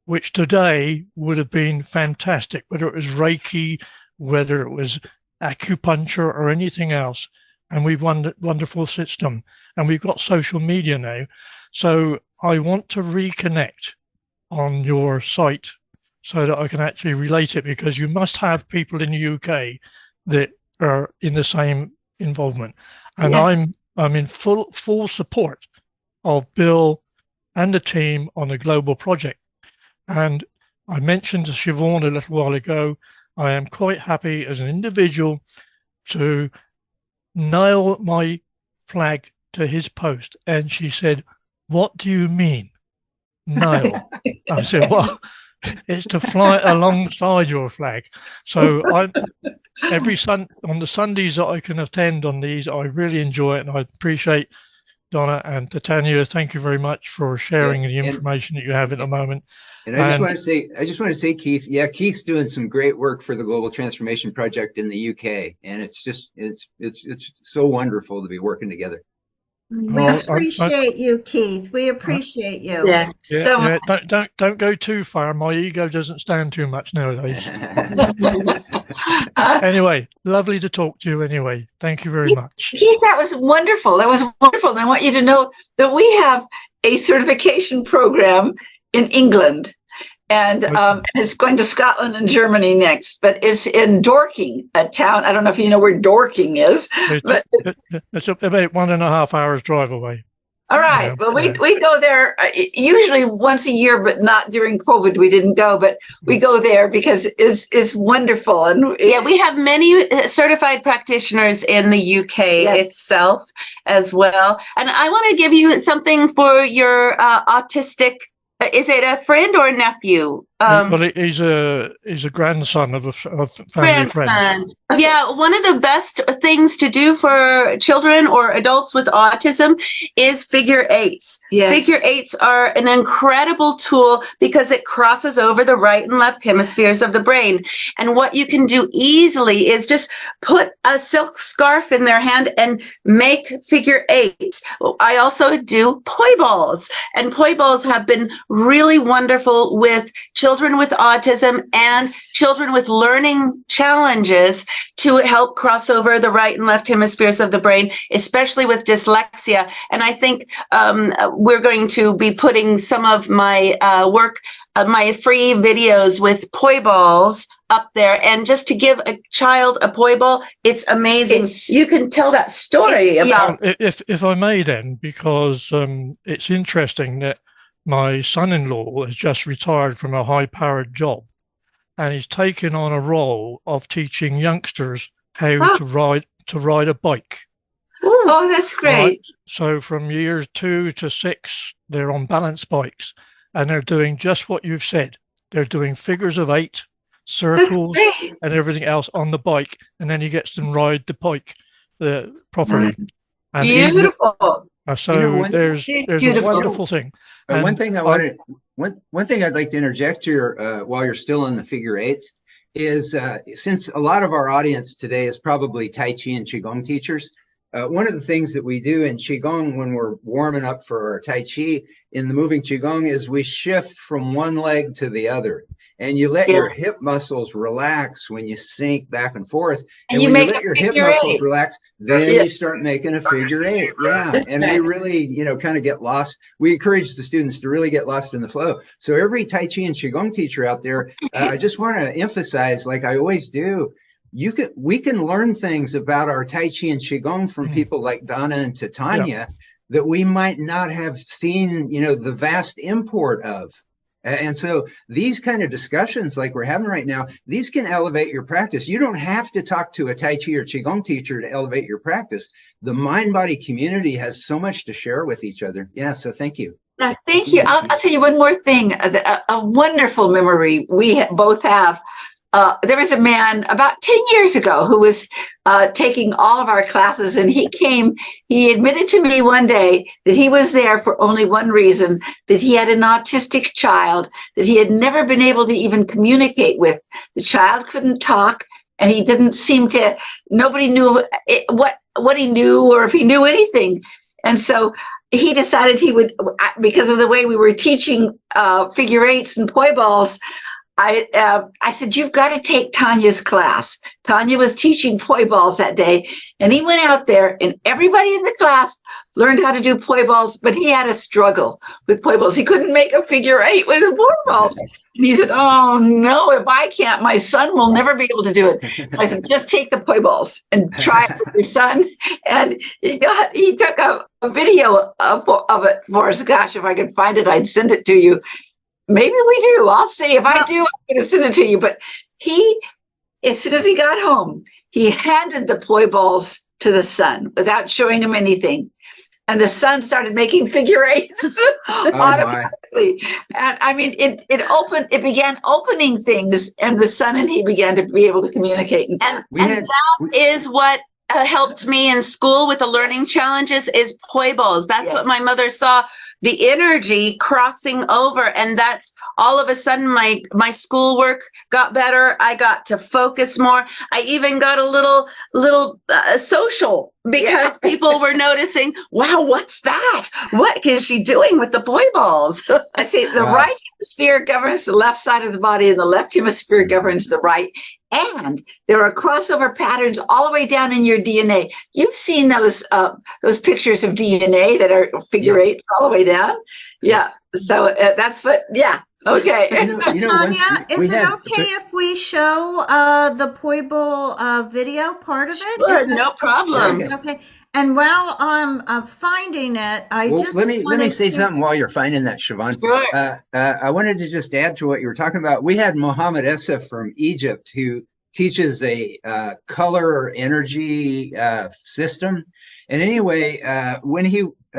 which today would have been fantastic, whether it was Reiki, whether it was acupuncture or anything else. And we've won wonderful system, and we've got social media now. So I want to reconnect on your site so that I can actually relate it, because you must have people in the UK that are in the same involvement. And Yes. I'm in full support of Bill and the team on the global project. And I mentioned to Siobhan a little while ago, I am quite happy as an individual to nail my flag to his post. And she said, "What do you mean, nail?" I said, "Well, it's to fly alongside your flag." So on the Sundays that I can attend on these, I really enjoy it, and I appreciate Donna and Titanya. Thank you very much for sharing the information that you have at the moment. And I just want to say, Keith, Keith's doing some great work for the Global Transformation Project in the UK, and it's so wonderful to be working together. We appreciate you, Keith. We appreciate you. Yeah. Don't go too far. My ego doesn't stand too much nowadays. Anyway, lovely to talk to you anyway. Thank you very much. Keith, that was wonderful. And I want you to know that we have a certification program in England, and it's going to Scotland and Germany next, but it's in Dorking, a town. I don't know if you know where Dorking is. It's about 1.5 hours drive away. All right. Well, we go there usually once a year, but not during COVID. We didn't go, but we go there because it's wonderful. And we have many certified practitioners in the UK itself as well. And I want to give you something for your autistic. Is it a friend or a nephew? Well, he's a grandson of a family friend. Yeah, one of the best things to do for children or adults with autism is figure eights. Yes. Figure eights are an incredible tool because it crosses over the right and left hemispheres of the brain. And what you can do easily is just put a silk scarf in their hand and make figure eights. I also do poi balls, and poi balls have been really wonderful with children with autism and children with learning challenges to help cross over the right and left hemispheres of the brain, especially with dyslexia. And I think we're going to be putting some of my work, my free videos with poi balls up there. And just to give a child a poi ball, it's amazing. You can tell that story about. If I may then, because it's interesting that my son-in-law has just retired from a high-powered job, and he's taken on a role of teaching youngsters how to ride a bike. Oh, that's great. Right? So from years 2 to 6, they're on balance bikes, and they're doing just what you've said. They're doing figures of 8, circles, and everything else on the bike, and then he gets them ride the bike properly. And beautiful. So there's a wonderful thing. And one thing I'd like to interject here while you're still on the figure eights is since a lot of our audience today is probably Tai Chi and Qigong teachers, one of the things that we do in Qigong when we're warming up for our Tai Chi in the moving Qigong is we shift from one leg to the other. And you let your hip muscles relax when you sink back and forth. And when you let your hip muscles relax, then you start making a figure eight. Yeah. And we really, kind of get lost. We encourage the students to really get lost in the flow. So every Tai Chi and Qigong teacher out there, I just want to emphasize, like I always do, we can learn things about our Tai Chi and Qigong from people like Donna and Titanya that we might not have seen, the vast import of. And so these kind of discussions like we're having right now, these can elevate your practice. You don't have to talk to a Tai Chi or Qigong teacher to elevate your practice. The mind-body community has so much to share with each other. Yeah, so thank you. Thank you. I'll tell you one more thing, a wonderful memory we both have. There was a man about 10 years ago who was taking all of our classes, and he admitted to me one day that he was there for only one reason, that he had an autistic child that he had never been able to even communicate with. The child couldn't talk, and he didn't seem to, nobody knew what he knew or if he knew anything. And so he decided he would, because of the way we were teaching figure eights and poi balls, I said, you've got to take Tanya's class. Tanya was teaching poi balls that day, and he went out there, and everybody in the class learned how to do poi balls, but he had a struggle with poi balls. He couldn't make a figure eight with the poi balls. And he said, oh, no, if I can't, my son will never be able to do it. I said, just take the poi balls and try it with your son. And he took a video of it for us. Gosh, if I could find it, I'd send it to you. Maybe we do. I'll see. If I do, I'm going to send it to you. But he, as soon as he got home, he handed the poi balls to the son without showing him anything. And the son started making figure eights automatically. And I mean, it began opening things, and the son and he began to be able to communicate. And that is what helped me in school with the learning challenges is poi balls. That's what my mother saw, the energy crossing over. And that's all of a sudden my schoolwork got better. I got to focus more. I even got a little social because people were noticing, wow, what's that? What is she doing with the poi balls? I say the right hemisphere governs the left side of the body and the left hemisphere governs the right. And there are crossover patterns all the way down in your DNA. You've seen those pictures of DNA that are figure eights all the way down. Yeah. So that's what. Yeah. Okay. Tanya, is it okay if we show the poi ball video part of it? Sure, no problem. Okay. And while I'm finding it, let me say something while you're finding that, Siobhan. Sure. I wanted to just add to what you were talking about. We had Mohammed Essef from Egypt who teaches a color energy system. And anyway, when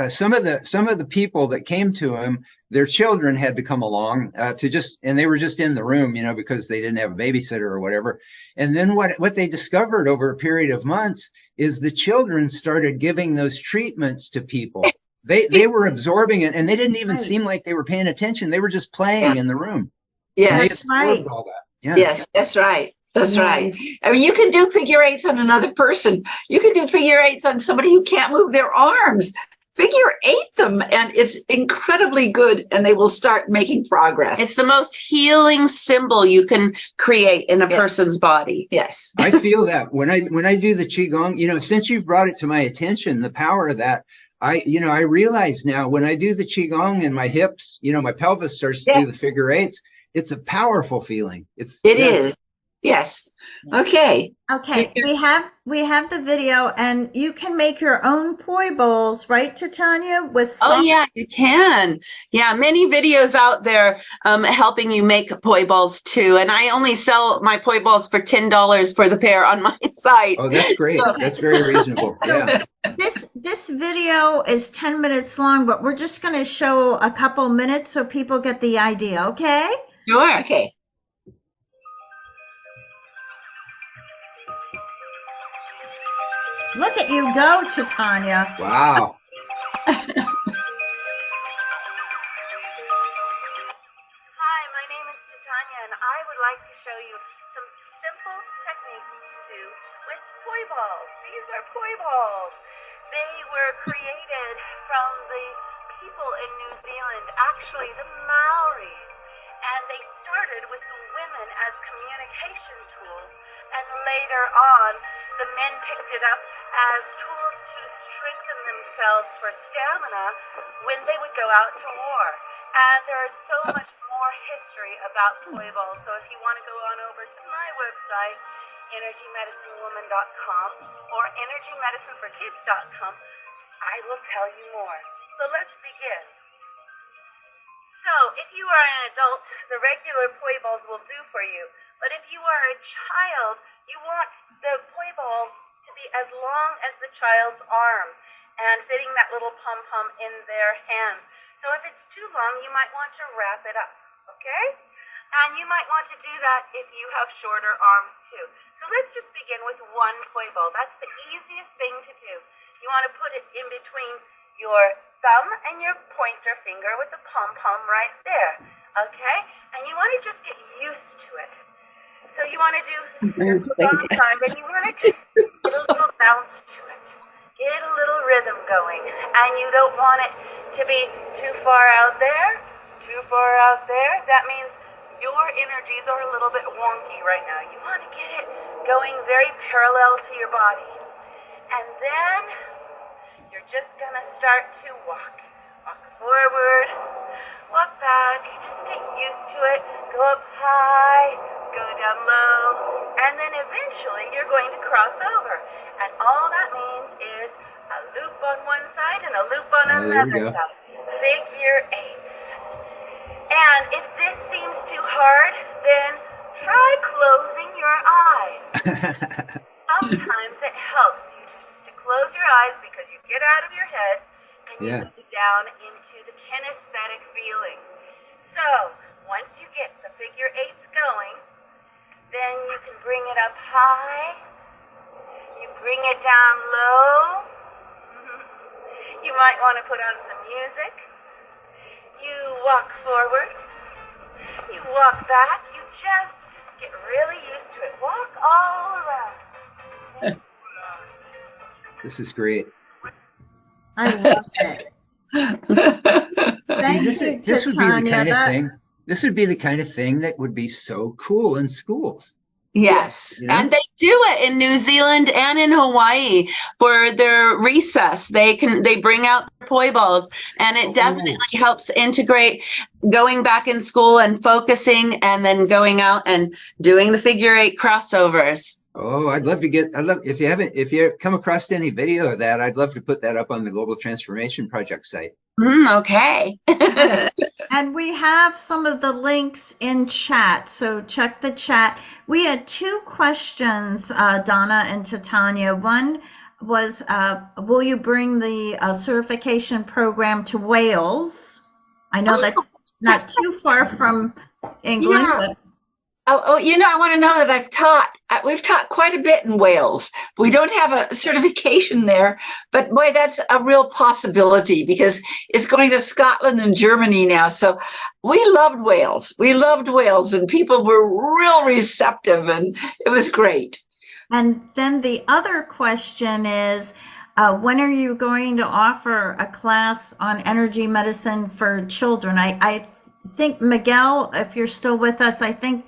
some of the people that came to him, their children had to come along and they were just in the room, because they didn't have a babysitter or whatever. And then what they discovered over a period of months is the children started giving those treatments to people. They were absorbing it, and they didn't even seem like they were paying attention. They were just playing in the room. Yes, right. All that. Yeah. Yes, that's right. That's right. I mean, you can do figure eights on another person. You can do figure eights on somebody who can't move their arms. Figure eight them, and it's incredibly good, and they will start making progress. It's the most healing symbol you can create in a person's body. Yes. I feel that when I do the Qigong, since you've brought it to my attention, the power of that, I realize now when I do the Qigong and my hips, my pelvis starts to do the figure eights, it's a powerful feeling. It is. Yes. Okay. Okay. We have the video, and you can make your own poi bowls, right, Titanya? Oh yeah, you can. Yeah, many videos out there helping you make poi balls too. And I only sell my poi balls for $10 for the pair on my site. Oh, that's great. That's very reasonable. Yeah. This video is 10 minutes long, but we're just going to show a couple minutes so people get the idea. Okay. Sure. Okay. Look at you go, Titanya. Wow. Hi, my name is Titanya, and I would like to show you some simple techniques to do with poi balls. These are poi balls. They were created from the people in New Zealand, actually the Maoris. And they started with the women as communication tools, and later on the men picked it up as tools to strengthen themselves for stamina when they would go out to war. And there is so much more history about poi balls, so if you want to go on over to my website, energymedicinewoman.com or energymedicineforkids.com, I will tell you more. So let's begin. So, if you are an adult, the regular poi balls will do for you. But if you are a child, you want the poi balls to be as long as the child's arm and fitting that little pom-pom in their hands. So if it's too long, you might want to wrap it up, okay? And you might want to do that if you have shorter arms too. So let's just begin with one poi ball. That's the easiest thing to do. You want to put it in between your thumb and your pointer finger with the pom-pom right there, okay? And you want to just get used to it. So you want to do circles on the side, and you want to just get a little bounce to it. Get a little rhythm going. And you don't want it to be too far out there, too far out there. That means your energies are a little bit wonky right now. You want to get it going very parallel to your body. And then you're just going to start to walk. Walk forward, walk back, just get used to it. Go up high, go down low, and then eventually you're going to cross over. And all that means is a loop on one side and a loop on another side. Figure eights. And if this seems too hard, then try closing your eyes. Sometimes it helps you just to close your eyes because you get out of your head and you go down into the kinesthetic feeling. So once you get the figure eights going, then you can bring it up high, you bring it down low, you might want to put on some music, you walk forward, you walk back, you just get really used to it. Walk all around. This is great. I love it. Thank this, you, this would be the Titanya. kind of thing. This would be the kind of thing that would be so cool in schools. Yes. You know? And they do it in New Zealand and in Hawaii for their recess. They bring out their poi balls, and it definitely helps integrate going back in school and focusing, and then going out and doing the figure eight crossovers. Oh, I'd love if you come across any video of that, I'd love to put that up on the Global Transformation Project site. Okay. And we have some of the links in chat, so check the chat. We had two questions, Donna and Titanya. One was, will you bring the certification program to Wales? I know that's not too far from England, but Oh, I want to know that we've taught quite a bit in Wales. We don't have a certification there, but boy, that's a real possibility because it's going to Scotland and Germany now. So we loved Wales. And people were real receptive, and it was great. And then the other question is, when are you going to offer a class on energy medicine for children? I think Miguel, if you're still with us, I think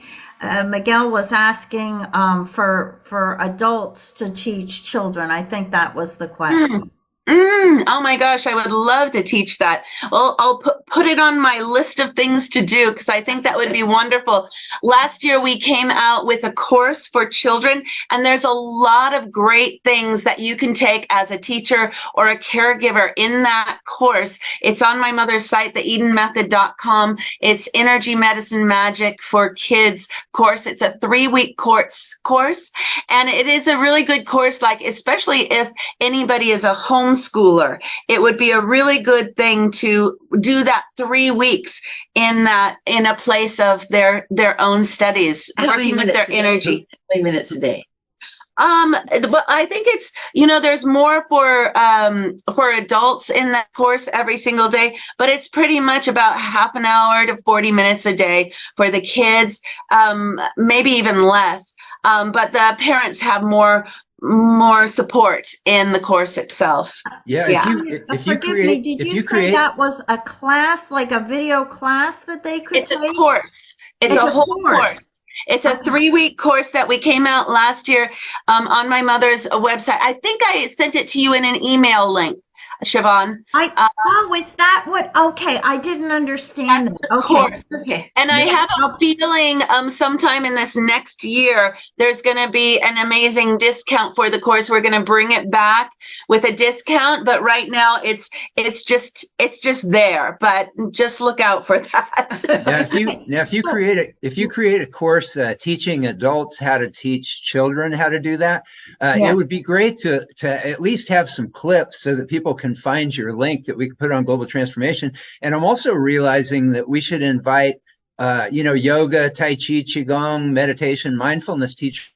Miguel was asking for adults to teach children. I think that was the question. Oh my gosh, I would love to teach that. Well, I'll put it on my list of things to do because I think that would be wonderful. Last year, we came out with a course for children, and there's a lot of great things that you can take as a teacher or a caregiver in that course. It's on my mother's site, theedenmethod.com. It's Energy Medicine Magic for Kids course. It's a 3-week course, and it is a really good course, like especially if anybody is a homeschooler. It would be a really good thing to do that 3 weeks in a place of their own studies, working with their energy. 20 minutes a day. But I think it's, there's more for adults in that course every single day, but it's pretty much about half an hour to 40 minutes a day for the kids, maybe even less. But the parents have more support in the course itself. Yeah. If you Forgive me, did you say that was a class, like a video class that they could take? It's a course. It's a whole course. It's a 3-week course that we came out last year on my mother's website. I think I sent it to you in an email link, Siobhan. Is that what? Okay, I didn't understand that. Of course. Okay. And I have a feeling sometime in this next year, there's going to be an amazing discount for the course. We're going to bring it back with a discount, but right now it's just there. But just look out for that. If you create a course teaching adults how to teach children how to do that, it would be great to at least have some clips so that people can find your link that we can put on Global Transformation. And I'm also realizing that we should invite, yoga, Tai Chi, Qigong, meditation, mindfulness teachers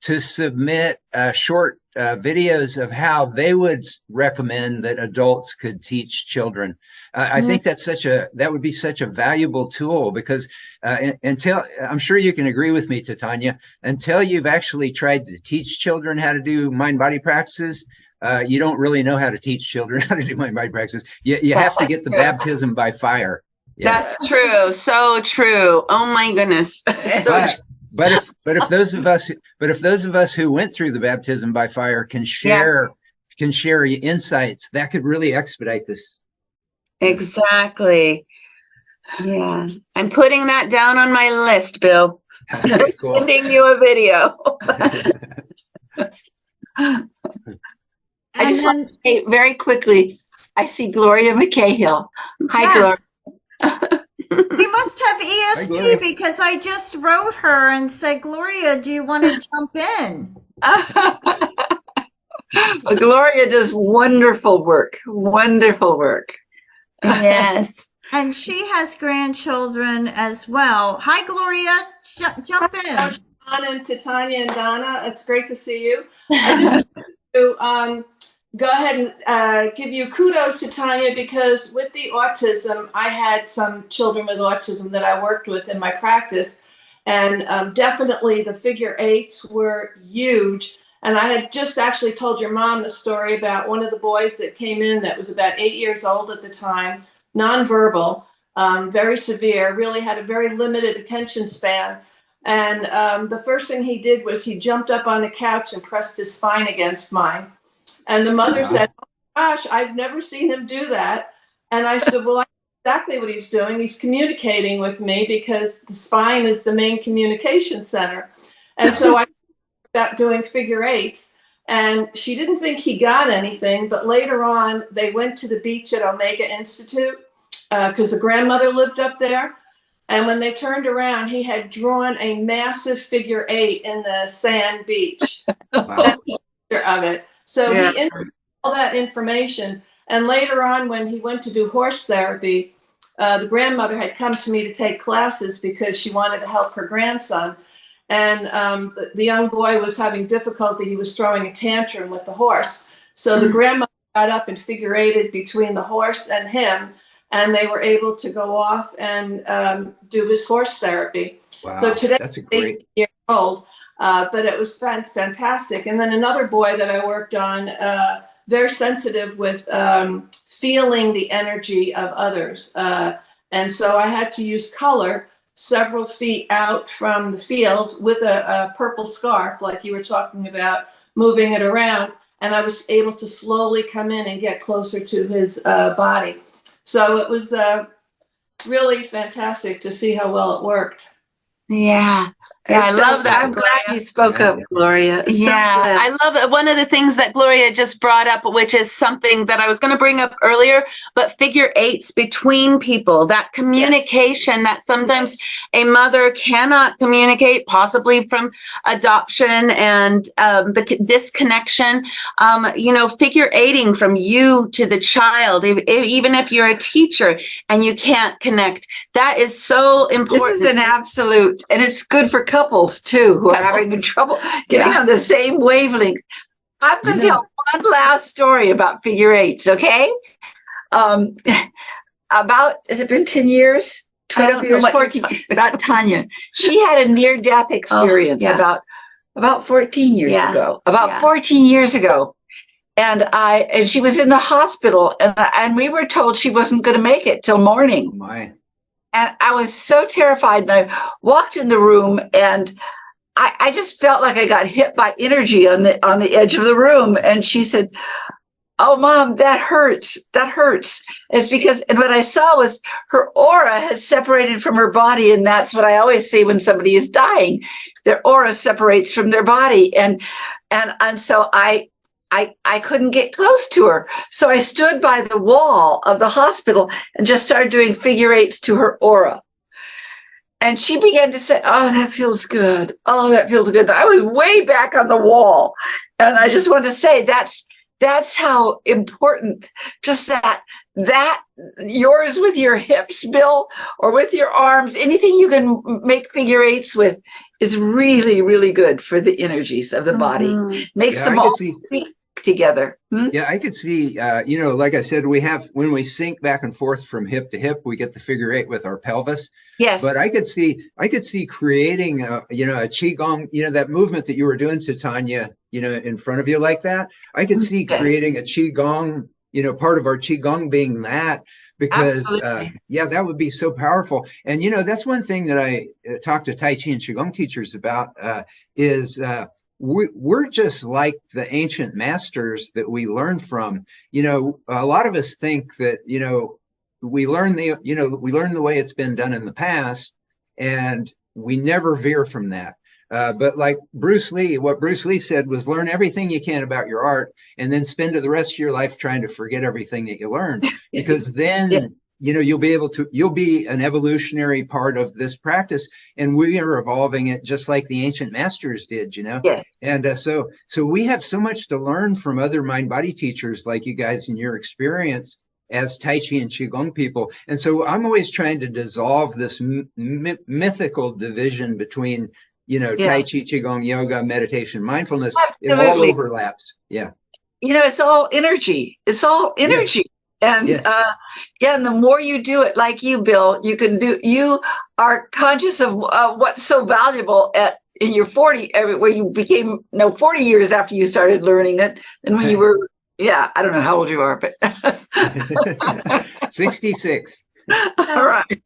to submit short videos of how they would recommend that adults could teach children. I think that would be such a valuable tool because until, I'm sure you can agree with me, Titanya, until you've actually tried to teach children how to do mind-body practices, you don't really know how to teach children how to do mind-body practices. You have to get the baptism by fire. Yeah. That's true. So true. Oh my goodness. But if those of us who went through the baptism by fire can share insights, that could really expedite this. Exactly. Yeah. I'm putting that down on my list, Bill. I'm sending you a video. I just want to say very quickly, I see Gloria McCahill. Hi, Yes. Gloria. We must have Hi, Gloria. ESP because I just wrote her and said, Gloria, do you want to jump in? Gloria does wonderful work. Wonderful work. Yes. And she has grandchildren as well. Hi, Gloria. Jump in. Donna and Titanya and Donna, it's great to see you. I just want to go ahead and give you kudos, Titanya, because with the autism, I had some children with autism that I worked with in my practice, and definitely the figure eights were huge. And I had just actually told your mom the story about one of the boys that came in that was about 8 years old at the time, nonverbal, very severe, really had a very limited attention span. And the first thing he did was he jumped up on the couch and pressed his spine against mine. And the mother said, "Oh my gosh, I've never seen him do that." And I said, "Well, I know exactly what he's doing. He's communicating with me because the spine is the main communication center." And so I started doing figure eights. And she didn't think he got anything. But later on, they went to the beach at Omega Institute because the grandmother lived up there. And when they turned around, he had drawn a massive figure eight in the sand beach. Wow. That's a picture of it. So Yeah. he entered all that information. And later on, when he went to do horse therapy, the grandmother had come to me to take classes because she wanted to help her grandson. And the young boy was having difficulty. He was throwing a tantrum with the horse. So the grandmother got up and figure eighted between the horse and him. And they were able to go off and do his horse therapy. Wow. So today, That's a he's great. 8 years old, but it was fantastic. And then another boy that I worked on, very sensitive with feeling the energy of others. And so I had to use color several feet out from the field with a purple scarf, like you were talking about, moving it around. And I was able to slowly come in and get closer to his body. So it was really fantastic to see how well it worked. Yeah. Yeah, I love that. I'm glad you spoke up, Gloria. So Yeah, glad. I love it. One of the things that Gloria just brought up, which is something that I was going to bring up earlier, but figure eights between people, that communication that sometimes a mother cannot communicate, possibly from adoption and the disconnection, figure eighting from you to the child, even if you're a teacher and you can't connect, that is so important. This is an absolute, and it's good for couples too who are having trouble getting on the same wavelength. I'm going to tell one last story about figure eights, okay? About, has it been 10 years? 12 years, 14, about Tanya. She had a near-death experience about 14 years ago. About 14 years ago. And she was in the hospital, and we were told she wasn't going to make it till morning. Oh my. And I was so terrified. And I walked in the room, and I just felt like I got hit by energy on the edge of the room. And she said, "Oh, Mom, that hurts. That hurts." It's because, and what I saw was her aura has separated from her body. And that's what I always say when somebody is dying. Their aura separates from their body. And so I couldn't get close to her. So I stood by the wall of the hospital and just started doing figure eights to her aura. And she began to say, "Oh, that feels good. Oh, that feels good." I was way back on the wall. And I just want to say that's how important just that yours with your hips, Bill, or with your arms, anything you can make figure eights with is really, really good for the energies of the body. Makes them all speak together. Yeah, I could see, like I said, when we sink back and forth from hip to hip, we get the figure eight with our pelvis. Yes. But I could see creating, a qigong, that movement that you were doing, Titanya, in front of you like that. I could see creating a qigong, part of our qigong being that, because that would be so powerful. And that's one thing that I talk to Tai Chi and qigong teachers about is we're just like the ancient masters that we learn from. A lot of us think that we learn the way it's been done in the past, and we never veer from that. But like what Bruce Lee said was, learn everything you can about your art and then spend the rest of your life trying to forget everything that you learned, because then you'll be an evolutionary part of this practice, and we are evolving it just like the ancient masters did, Yeah. And so we have so much to learn from other mind body teachers like you guys in your experience as Tai Chi and Qigong people. And so I'm always trying to dissolve this mythical division between, Tai Chi, Qigong, yoga, meditation, mindfulness. Absolutely. It all overlaps. Yeah. It's all energy. It's all energy. Yes. And and the more you do it, like you, Bill, you are conscious of what's so valuable in your 40, where you became 40 years after you started learning it, and when you were, I don't know how old you are, but 66. All right.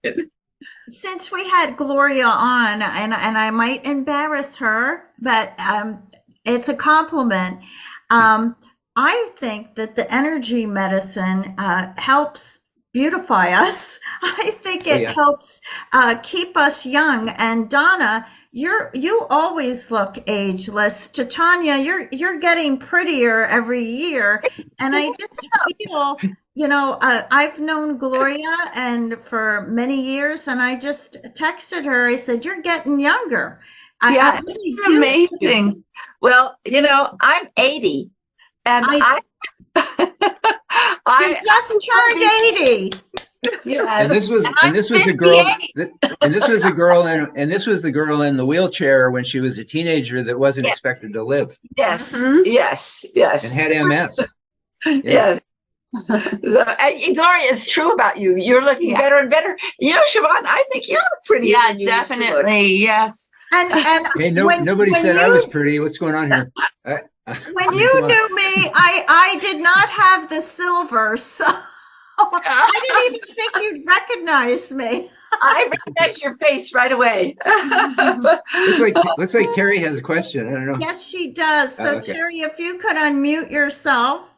Since we had Gloria on, and I might embarrass her, but it's a compliment. I think that the energy medicine helps beautify us. I think it helps keep us young. And Donna, you always look ageless. Titanya, you're getting prettier every year. And I just feel, I've known Gloria and for many years, and I just texted her. I said, "You're getting younger." I really it's do. amazing. Well, I'm 80. And I just turned 80. Yes. And this was a girl in the wheelchair when she was a teenager that wasn't expected to live. Yes. Mm-hmm. Yes. And had MS. Yes. So, Gloria, it's true about you. You're looking better and better. Siobhan, I think you look pretty. Yeah, definitely. Yes. And hey, nobody said I was pretty. What's going on here? When you knew me, I did not have the silver, so I didn't even think you'd recognize me. I recognize your face right away. Looks like Terry has a question. I don't know. Yes, she does. So okay. Terry, if you could unmute yourself.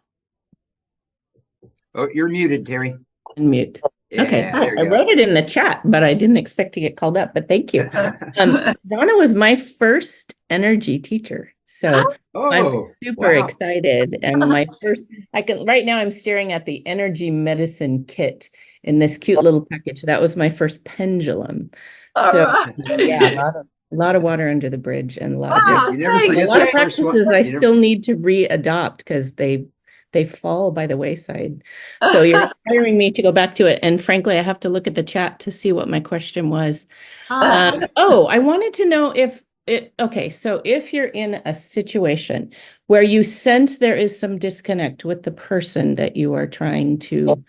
Oh, you're muted, Terry. Unmute. Yeah, Okay, I wrote it in the chat, but I didn't expect to get called up, but thank you. Donna was my first energy teacher. So I'm super excited. And right now I'm staring at the energy medicine kit in this cute little package. That was my first pendulum. So a lot of water under the bridge and a lot of practices I still need to readopt because they fall by the wayside. So you're inspiring me to go back to it. And frankly, I have to look at the chat to see what my question was. I wanted to know so if you're in a situation where you sense there is some disconnect with the person that you are trying to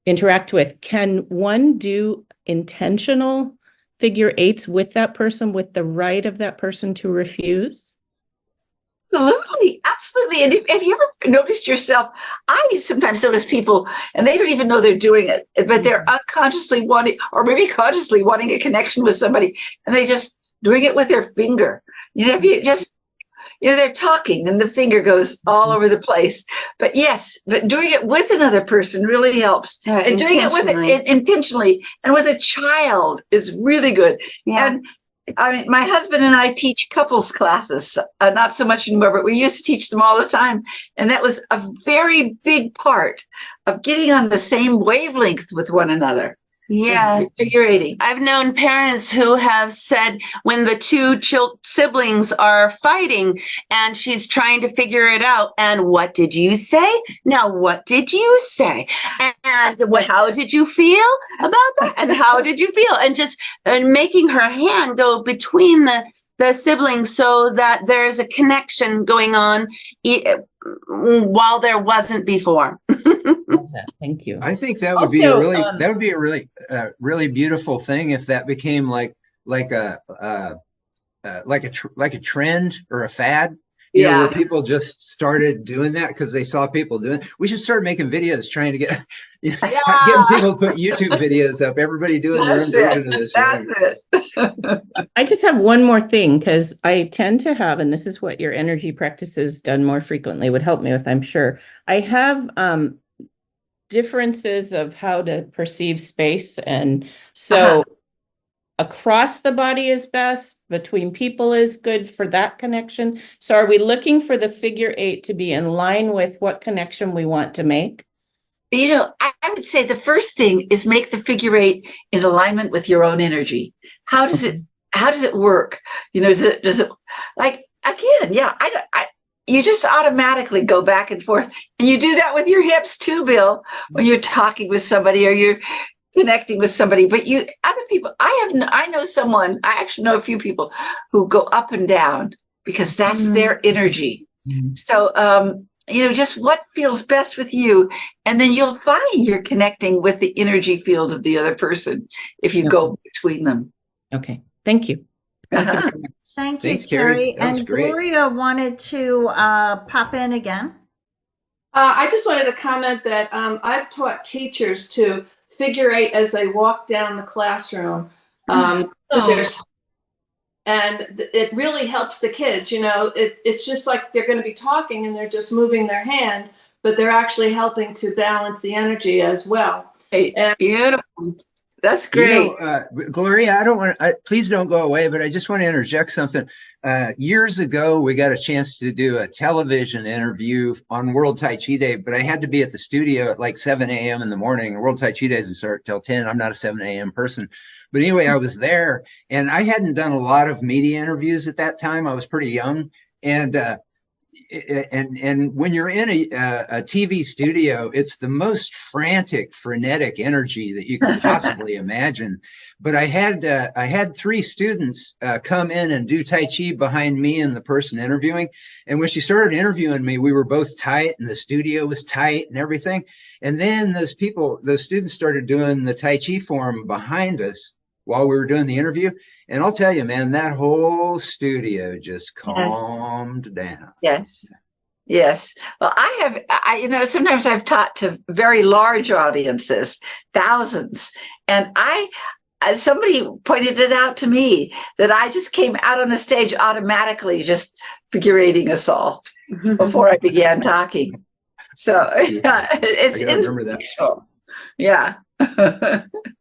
interact with, can one do intentional figure eights with that person with the right of that person to refuse? Absolutely. And have you ever noticed yourself? I sometimes notice people, and they don't even know they're doing it, but they're unconsciously wanting, or maybe consciously wanting a connection with somebody, and they just doing it with their finger. If you just, they're talking and the finger goes all over the place. But doing it with another person really helps. And doing it with intentionally and with a child is really good. Yeah. And I mean, my husband and I teach couples classes, not so much anymore, but we used to teach them all the time. And that was a very big part of getting on the same wavelength with one another. Yeah. Figure eighting. I've known parents who have said when the two siblings are fighting and she's trying to figure it out. And what did you say? Now, what did you say? And how did you feel about that? And how did you feel? And just making her hand go between the siblings so that there's a connection going on while there wasn't before. Thank you. I think that would be a really beautiful thing if that became like a trend or a fad. Where people just started doing that because they saw people doing it. We should start making videos trying to get getting people to put YouTube videos up. Everybody doing their own version of this. That's it. I just have one more thing because I tend to have, and this is what your energy practices done more frequently would help me with, I'm sure. I have differences of how to perceive space. And so across the body is best, between people is good for that connection. So are we looking for the figure eight to be in line with what connection we want to make? I would say the first thing is make the figure eight in alignment with your own energy. How does it work? Does it like, again, yeah, you just automatically go back and forth, and you do that with your hips too, Bill, when you're talking with somebody or you're connecting with somebody. But other people, I actually know a few people who go up and down because that's their energy. So, just what feels best with you. And then you'll find you're connecting with the energy field of the other person if you go between them. Okay. Thank you. Thank you, Thanks, Terry. That was And great. Gloria wanted to pop in again. I just wanted to comment that I've taught teachers to figure eight as they walk down the classroom. And it really helps the kids. It's just like they're going to be talking and they're just moving their hand, but they're actually helping to balance the energy as well. Beautiful. That's great. Gloria, please don't go away, but I just want to interject something. Years ago, we got a chance to do a television interview on World Tai Chi Day, but I had to be at the studio at like 7 a.m. in the morning. World Tai Chi Day doesn't start till 10. I'm not a 7 a.m. person. But anyway, I was there, and I hadn't done a lot of media interviews at that time. I was pretty young. And when you're in a TV studio, it's the most frantic, frenetic energy that you can possibly imagine. But I had 3 students come in and do Tai Chi behind me and the person interviewing. And when she started interviewing me, we were both tight and the studio was tight and everything. And then those students started doing the Tai Chi form behind us while we were doing the interview. And I'll tell you, man, that whole studio just calmed down. Yes. Well, sometimes I've taught to very large audiences, thousands. And somebody pointed it out to me that I just came out on the stage automatically, just figurating us all before I began talking. So it's remember that. Yeah.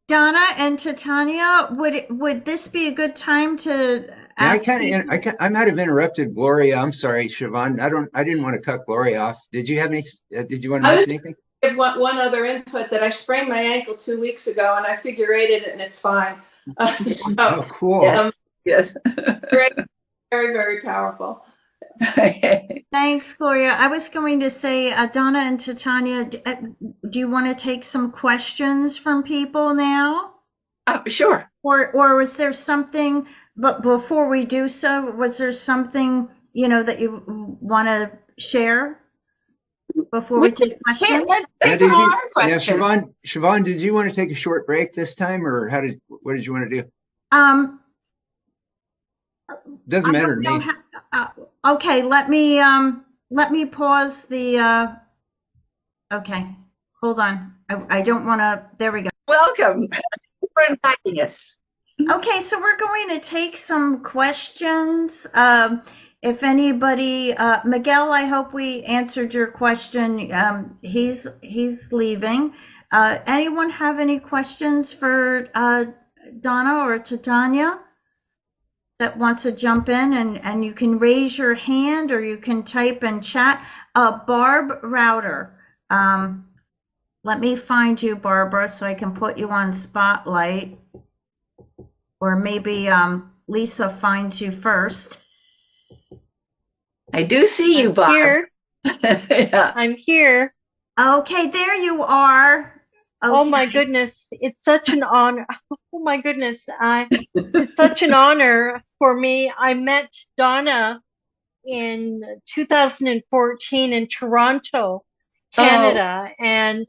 Donna and Titanya, would this be a good time to ask? I might have interrupted Gloria. I'm sorry, Siobhan. I didn't want to cut Gloria off. Did you have any? Did you want to mention anything? I have one other input that I sprained my ankle 2 weeks ago, and I figure eighted it, and it's fine. Oh, cool. Yes. Very, very, very powerful. Thanks, Gloria. I was going to say, Donna and Titania, do you want to take some questions from people now? Sure. Or was there something, but before we do so, was there something, that you want to share before we take questions? Siobhan, did you want to take a short break this time, or what did you want to do? Doesn't matter to me. Okay, let me pause the. Okay, hold on. I don't want to. There we go. Welcome. Thank you for inviting us. Okay, so we're going to take some questions. If anybody, Miguel, I hope we answered your question. He's leaving. Anyone have any questions for Donna or Titanya that wants to jump in? And you can raise your hand or you can type in chat. Barb Router. Let me find you, Barbara, so I can put you on spotlight. Or maybe Lisa finds you first. I do see you, Barb. Here. Yeah. I'm here. Okay, there you are. Okay. Oh my goodness. It's such an honor. Oh my goodness. It's such an honor for me. I met Donna in 2014 in Toronto, Canada. Oh. And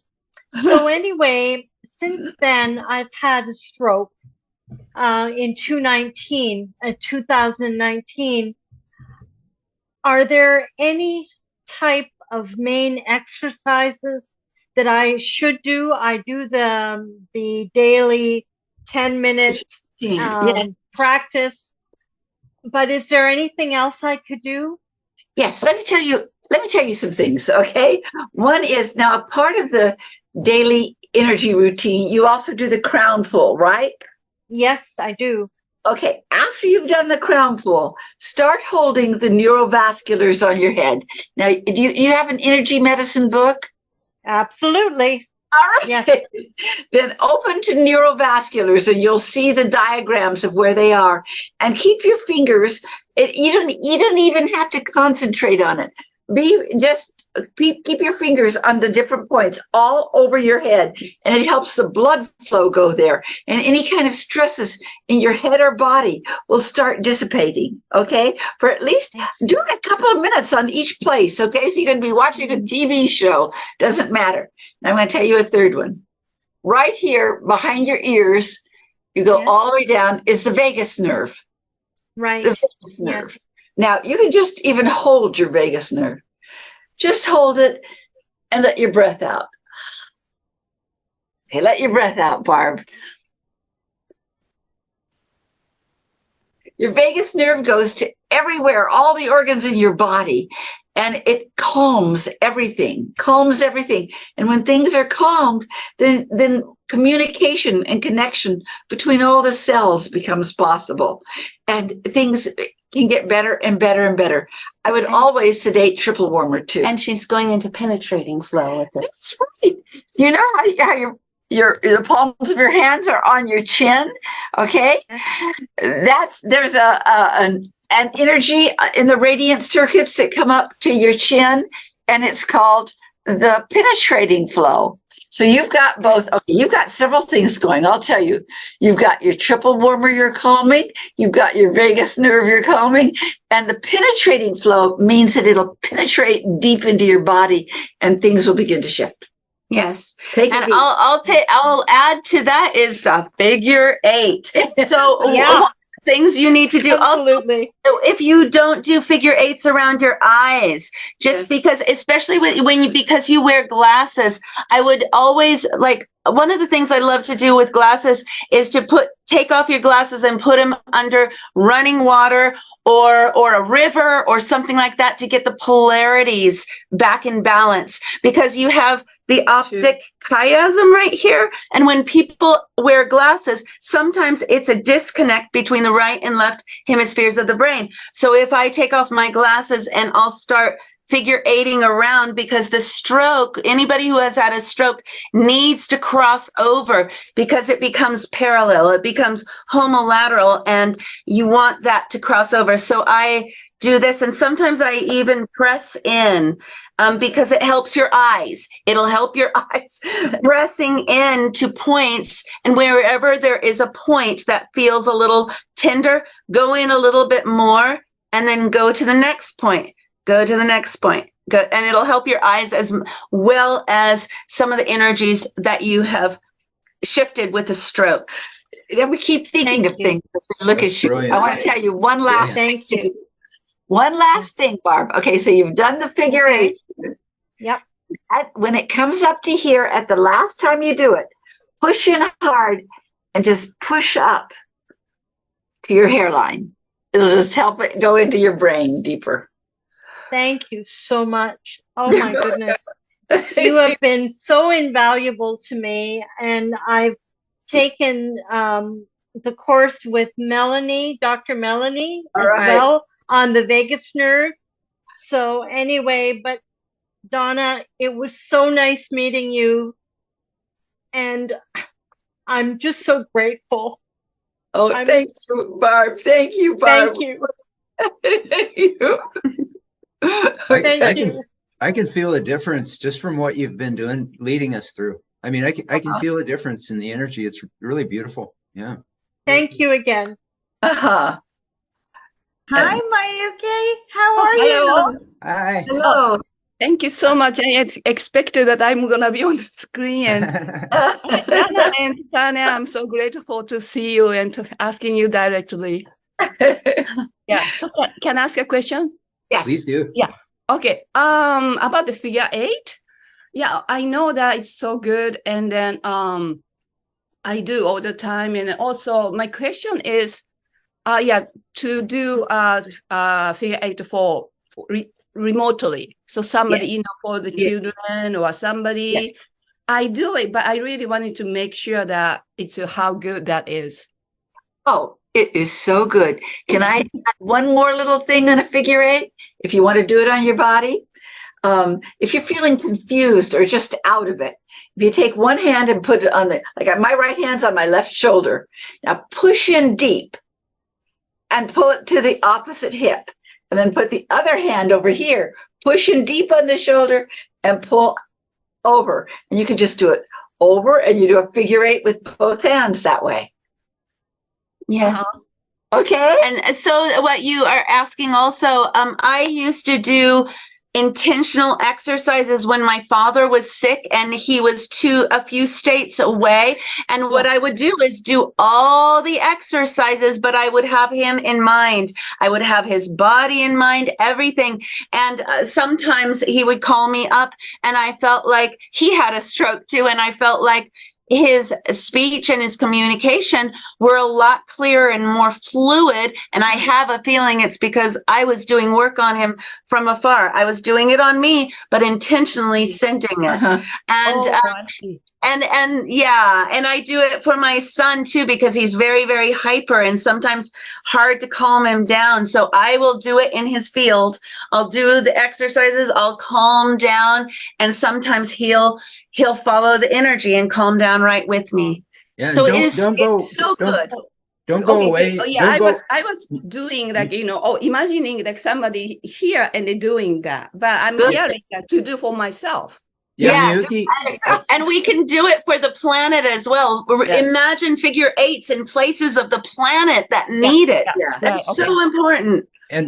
so anyway, since then I've had a stroke in 2019. Are there any type of main exercises that I should do? I do the daily 10-minute practice, but is there anything else I could do? Yes, let me tell you some things, okay? One is, now a part of the daily energy routine, you also do the crown pull, right? Yes, I do. Okay, after you've done the crown pull, start holding the neurovasculars on your head. Now, do you have an energy medicine book? Absolutely. All right. Yes. Then open to neurovasculars and you'll see the diagrams of where they are. And keep your fingers, you don't even have to concentrate on it. Keep your fingers on the different points all over your head, and it helps the blood flow go there. And any kind of stresses in your head or body will start dissipating. Okay, for at least do it a couple of minutes on each place. Okay, so you're going to be watching a TV show. Doesn't matter. And I'm going to tell you a third one. Right here behind your ears, you go all the way down, is the vagus nerve. Right. The vagus nerve. Now, you can just even hold your vagus nerve. Just hold it and let your breath out. Okay, let your breath out, Barb. Your vagus nerve goes to everywhere, all the organs in your body, and it calms everything, And when things are calmed, then communication and connection between all the cells becomes possible, and things can get better and better and better. I would always sedate triple warmer too. And she's going into penetrating flow with it. That's right. You know how the palms of your hands are on your chin. Okay, there's an energy in the radiant circuits that come up to your chin, and it's called the penetrating flow. So you've got both. Okay, you've got several things going. I'll tell you. You've got your triple warmer you're calming. You've got your vagus nerve you're calming. And the penetrating flow means that it'll penetrate deep into your body and things will begin to shift. Yes. And I'll add to that is the figure 8. So things you need to do. Absolutely. Also, if you don't do figure 8s around your eyes, just because, especially because you wear glasses, I would always one of the things I love to do with glasses is to take off your glasses and put them under running water or a river or something like that to get the polarities back in balance, because you have the optic chiasm right here. And when people wear glasses, sometimes it's a disconnect between the right and left hemispheres of the brain. So if I take off my glasses and I'll start figure 8ing around, because the stroke, anybody who has had a stroke needs to cross over because it becomes parallel, it becomes homolateral, and you want that to cross over. So I do this, and sometimes I even press in because it helps your eyes. It'll help your eyes pressing in to points, and wherever there is a point that feels a little tender, go in a little bit more and then go to the next point. Go to the next point. And it'll help your eyes as well as some of the energies that you have shifted with the stroke. Then we keep thinking of things as we look at you. Brilliant. I want to tell you one last thing. Thank you. One last thing, Barb. Okay, so you've done the figure 8. Yep. When it comes up to here, at the last time you do it, push in hard and just push up to your hairline. It'll just help it go into your brain deeper. Thank you so much. Oh my goodness. You have been so invaluable to me, and I've taken the course with Melanie, Dr. Melanie, well on the vagus nerve. So anyway, but Donna, it was so nice meeting you, and I'm just so grateful. Thank you, Barb. Thank you, Barb. Thank you. Thank you. Thank you. I can feel a difference just from what you've been doing, leading us through. I mean, I can feel a difference in the energy. It's really beautiful. Yeah. Thank you again. Uh-huh. Hi, Mayuki. How are hello. you? Hi. Hello. Thank you so much. I expected that I'm going to be on the screen. And Donna and Titanya, I'm so grateful to see you and to asking you directly. Yeah. So can I ask a question? Yes. Please do. Yeah. Okay. About the figure 8. Yeah, I know that it's so good. And then I do all the time. And also my question is, to do figure 8 for remotely. So somebody, for the children or somebody. Yes. I do it, but I really wanted to make sure that it's how good that is. Oh, it is so good. Can I add one more little thing on a figure 8? If you want to do it on your body, if you're feeling confused or just out of it, if you take one hand and put it on my right hand's on my left shoulder. Now push in deep and pull it to the opposite hip. And then put the other hand over here, push in deep on the shoulder and pull over. And you can just do it over, and you do a figure 8 with both hands that way. Yes. Okay. And so what you are asking also, I used to do intentional exercises when my father was sick and he was a few states away. And what I would do is do all the exercises, but I would have him in mind. I would have his body in mind, everything. And sometimes he would call me up and I felt like he had a stroke too. And I felt like his speech and his communication were a lot clearer and more fluid. And I have a feeling it's because I was doing work on him from afar. I was doing it on me, but intentionally sending it. And yeah, and I do it for my son too, because he's very, very hyper and sometimes hard to calm him down. So I will do it in his field. I'll do the exercises. I'll calm down. And sometimes he'll follow the energy and calm down right with me. Yeah, so it's so good. Don't go away. Oh, yeah, I was doing imagining like somebody here and they're doing that, but I'm hearing that to do for myself. Yeah, and we can do it for the planet as well. Imagine figure 8s in places of the planet that need it. That's so important. And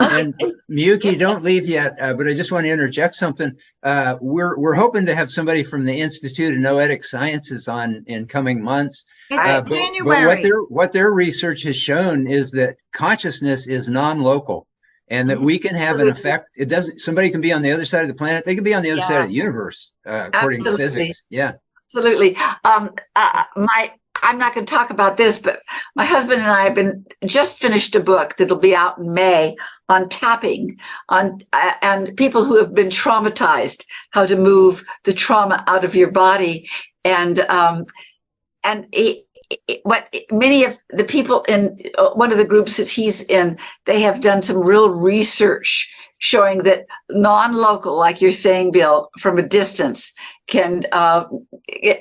Miyuki, don't leave yet, but I just want to interject something. We're hoping to have somebody from the Institute of Noetic Sciences on in coming months. It's January. But what their research has shown is that consciousness is non-local, and that we can have an effect. Somebody can be on the other side of the planet. They can be on the other side of the universe, according to physics. Yeah. Absolutely. I'm not going to talk about this, but my husband and I have just finished a book that'll be out in May on tapping and people who have been traumatized, how to move the trauma out of your body. What many of the people in one of the groups that he's in, they have done some real research showing that non-local, like you're saying, Bill, from a distance can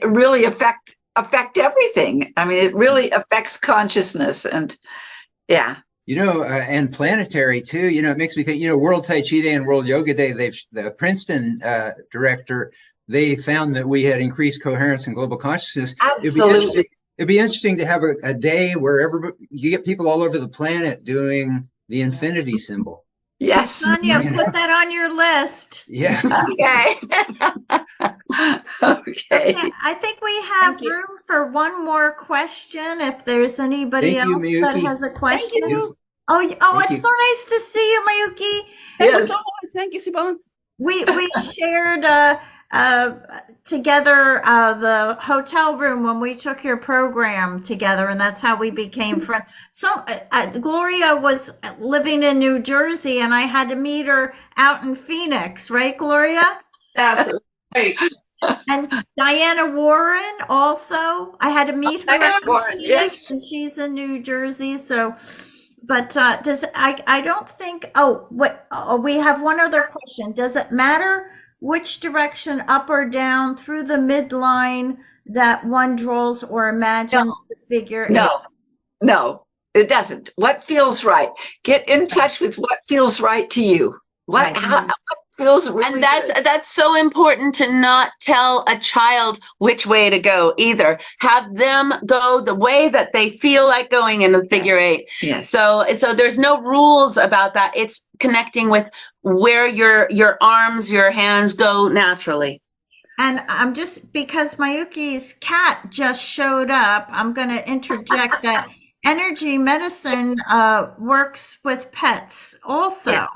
really affect everything. I mean, it really affects consciousness and and planetary too. It makes me think, World Tai Chi Day and World Yoga Day, the Princeton director, they found that we had increased coherence and global consciousness. Absolutely. It'd be interesting to have a day where you get people all over the planet doing the infinity symbol. Yes. Tanya, put that on your list. Yeah. Okay. I think we have room for one more question. If there's anybody else that has a question. It's so nice to see you, Miyuki. Yes. Thank you, Simone. We shared together the hotel room when we took your program together, and that's how we became friends. So Gloria was living in New Jersey, and I had to meet her out in Phoenix, right, Gloria? Absolutely. Right. And Diana Warren also, I had to meet her. Diana Warren, yes. And she's in New Jersey, so. But I don't think. We have one other question. Does it matter which direction, up or down, through the midline that one draws or imagines the figure? No, it doesn't. What feels right? Get in touch with what feels right to you. What feels really and that's so important, to not tell a child which way to go either. Have them go the way that they feel like going in the figure 8. Yes. So there's no rules about that. It's connecting with where your arms, your hands go naturally. And I'm just, because Miyuki's cat just showed up, I'm going to interject that energy medicine works with pets also. Yeah.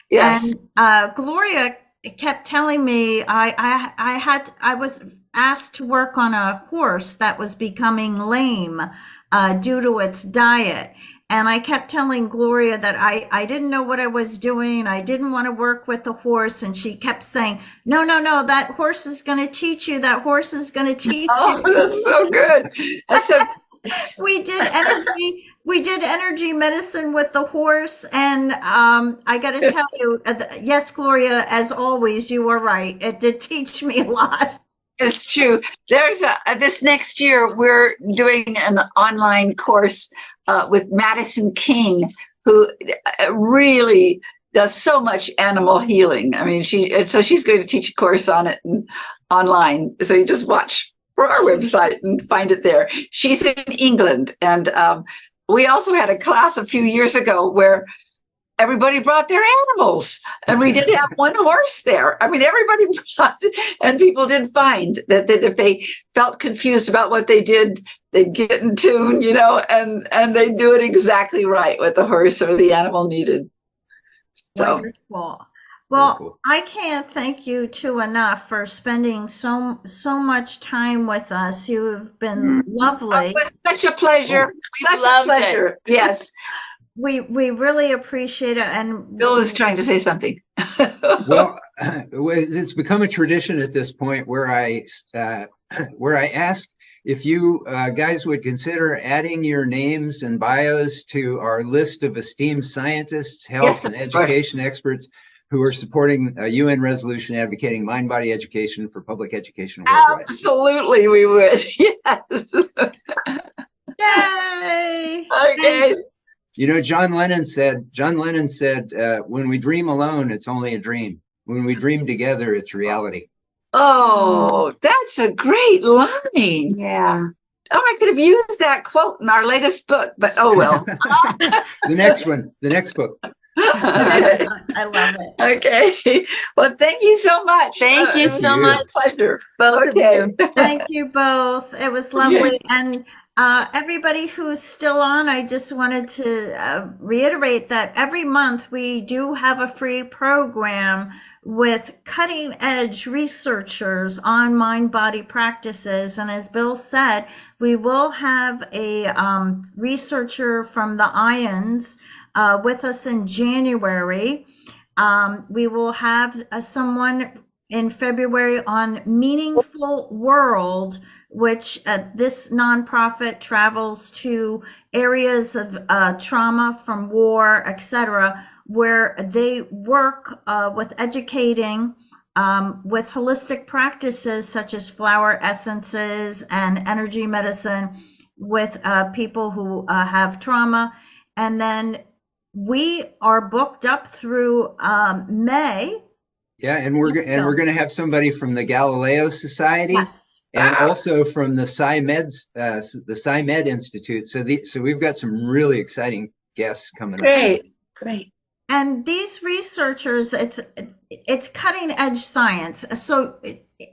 Yes. And Gloria kept telling me I was asked to work on a horse that was becoming lame due to its diet. And I kept telling Gloria that I didn't know what I was doing. I didn't want to work with the horse. And she kept saying, no, that horse is going to teach you. That horse is going to teach you. Oh, that's so good. That's so We did energy medicine with the horse, and I got to tell you, yes, Gloria, as always, you were right. It did teach me a lot. It's true. There's this next year, we're doing an online course with Madison King, who really does so much animal healing. I mean, so she's going to teach a course on it online. So you just watch for our website and find it there. She's in England. And we also had a class a few years ago where everybody brought their animals, and we did have one horse there. I mean, everybody brought, and people did find that if they felt confused about what they did, they'd get in tune, and they'd do it exactly right, what the horse or the animal needed. So wonderful. Well, I can't thank you two enough for spending so much time with us. You have been lovely. It was such a pleasure. Such a pleasure. Yes. We really appreciate it. And Bill is trying to say something. Well, it's become a tradition at this point where I ask if you guys would consider adding your names and bios to our list of esteemed scientists, health and education experts who are supporting a UN resolution advocating mind-body education for public education worldwide. Absolutely, we would. Yes. Yay! Okay. John Lennon said, when we dream alone, it's only a dream. When we dream together, it's reality. Oh, that's a great line. Yeah. Oh, I could have used that quote in our latest book, but oh well. The next book. I love it. Okay. Well, thank you so much. Thank you so much. Pleasure. Both of you. Thank you both. It was lovely. And everybody who's still on, I just wanted to reiterate that every month we do have a free program with cutting edge researchers on mind-body practices. And as Bill said, we will have a researcher from the IONS with us in January. We will have someone in February on Meaningful World, which this nonprofit travels to areas of trauma from war, etc., where they work with educating with holistic practices such as flower essences and energy medicine with people who have trauma. And then we are booked up through May. Yeah, and we're going to have somebody from the Galileo Society. Yes. And also from the SciMed Institute. So we've got some really exciting guests coming up. Great. And these researchers, it's cutting edge science. So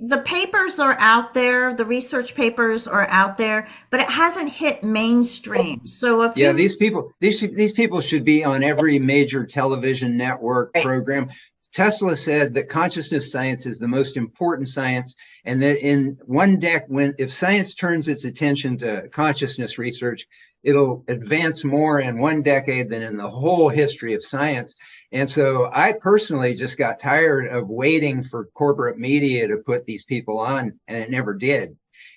the papers are out there, the research papers are out there, but it hasn't hit mainstream. So if these people should be on every major television network program. Tesla said that consciousness science is the most important science, and that in one if science turns its attention to consciousness research, it'll advance more in one decade than in the whole history of science. And so I personally just got tired of waiting for corporate media to put these people on, and it never did.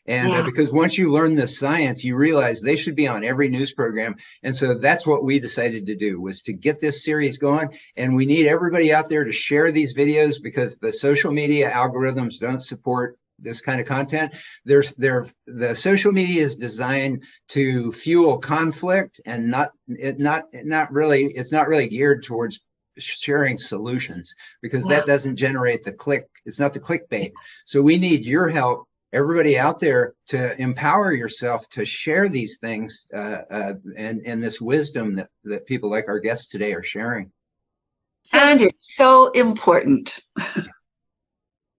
And because once you learn this science, you realize they should be on every news program. And so that's what we decided to do, was to get this series going. And we need everybody out there to share these videos, because the social media algorithms don't support this kind of content. The social media is designed to fuel conflict, and it's not really geared towards sharing solutions, because that doesn't generate the click. It's not the clickbait. So we need your help, everybody out there, to empower yourself to share these things and this wisdom that people like our guests today are sharing. And it's so important.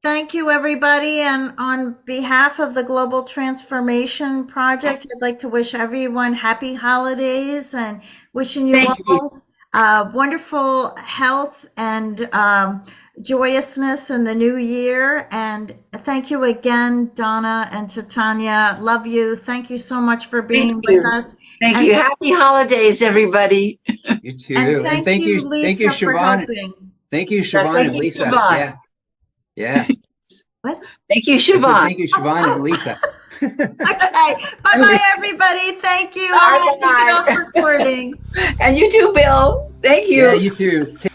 Thank you, everybody. And on behalf of the Global Transformation Project, I'd like to wish everyone happy holidays and wishing you all wonderful health and joyousness in the new year. And thank you again, Donna and Titanya. Love you. Thank you so much for being with us. Thank you. Happy holidays, everybody. You too. And thank you, Lisa, thank you, Siobhan. Thank you, Siobhan and Lisa. Yeah. What? Thank you, Siobhan. Thank you, Siobhan and Lisa. Okay. Bye-bye, everybody. Thank you. Bye. I'll get off recording. And you too, Bill. Thank you. Yeah, you too. Take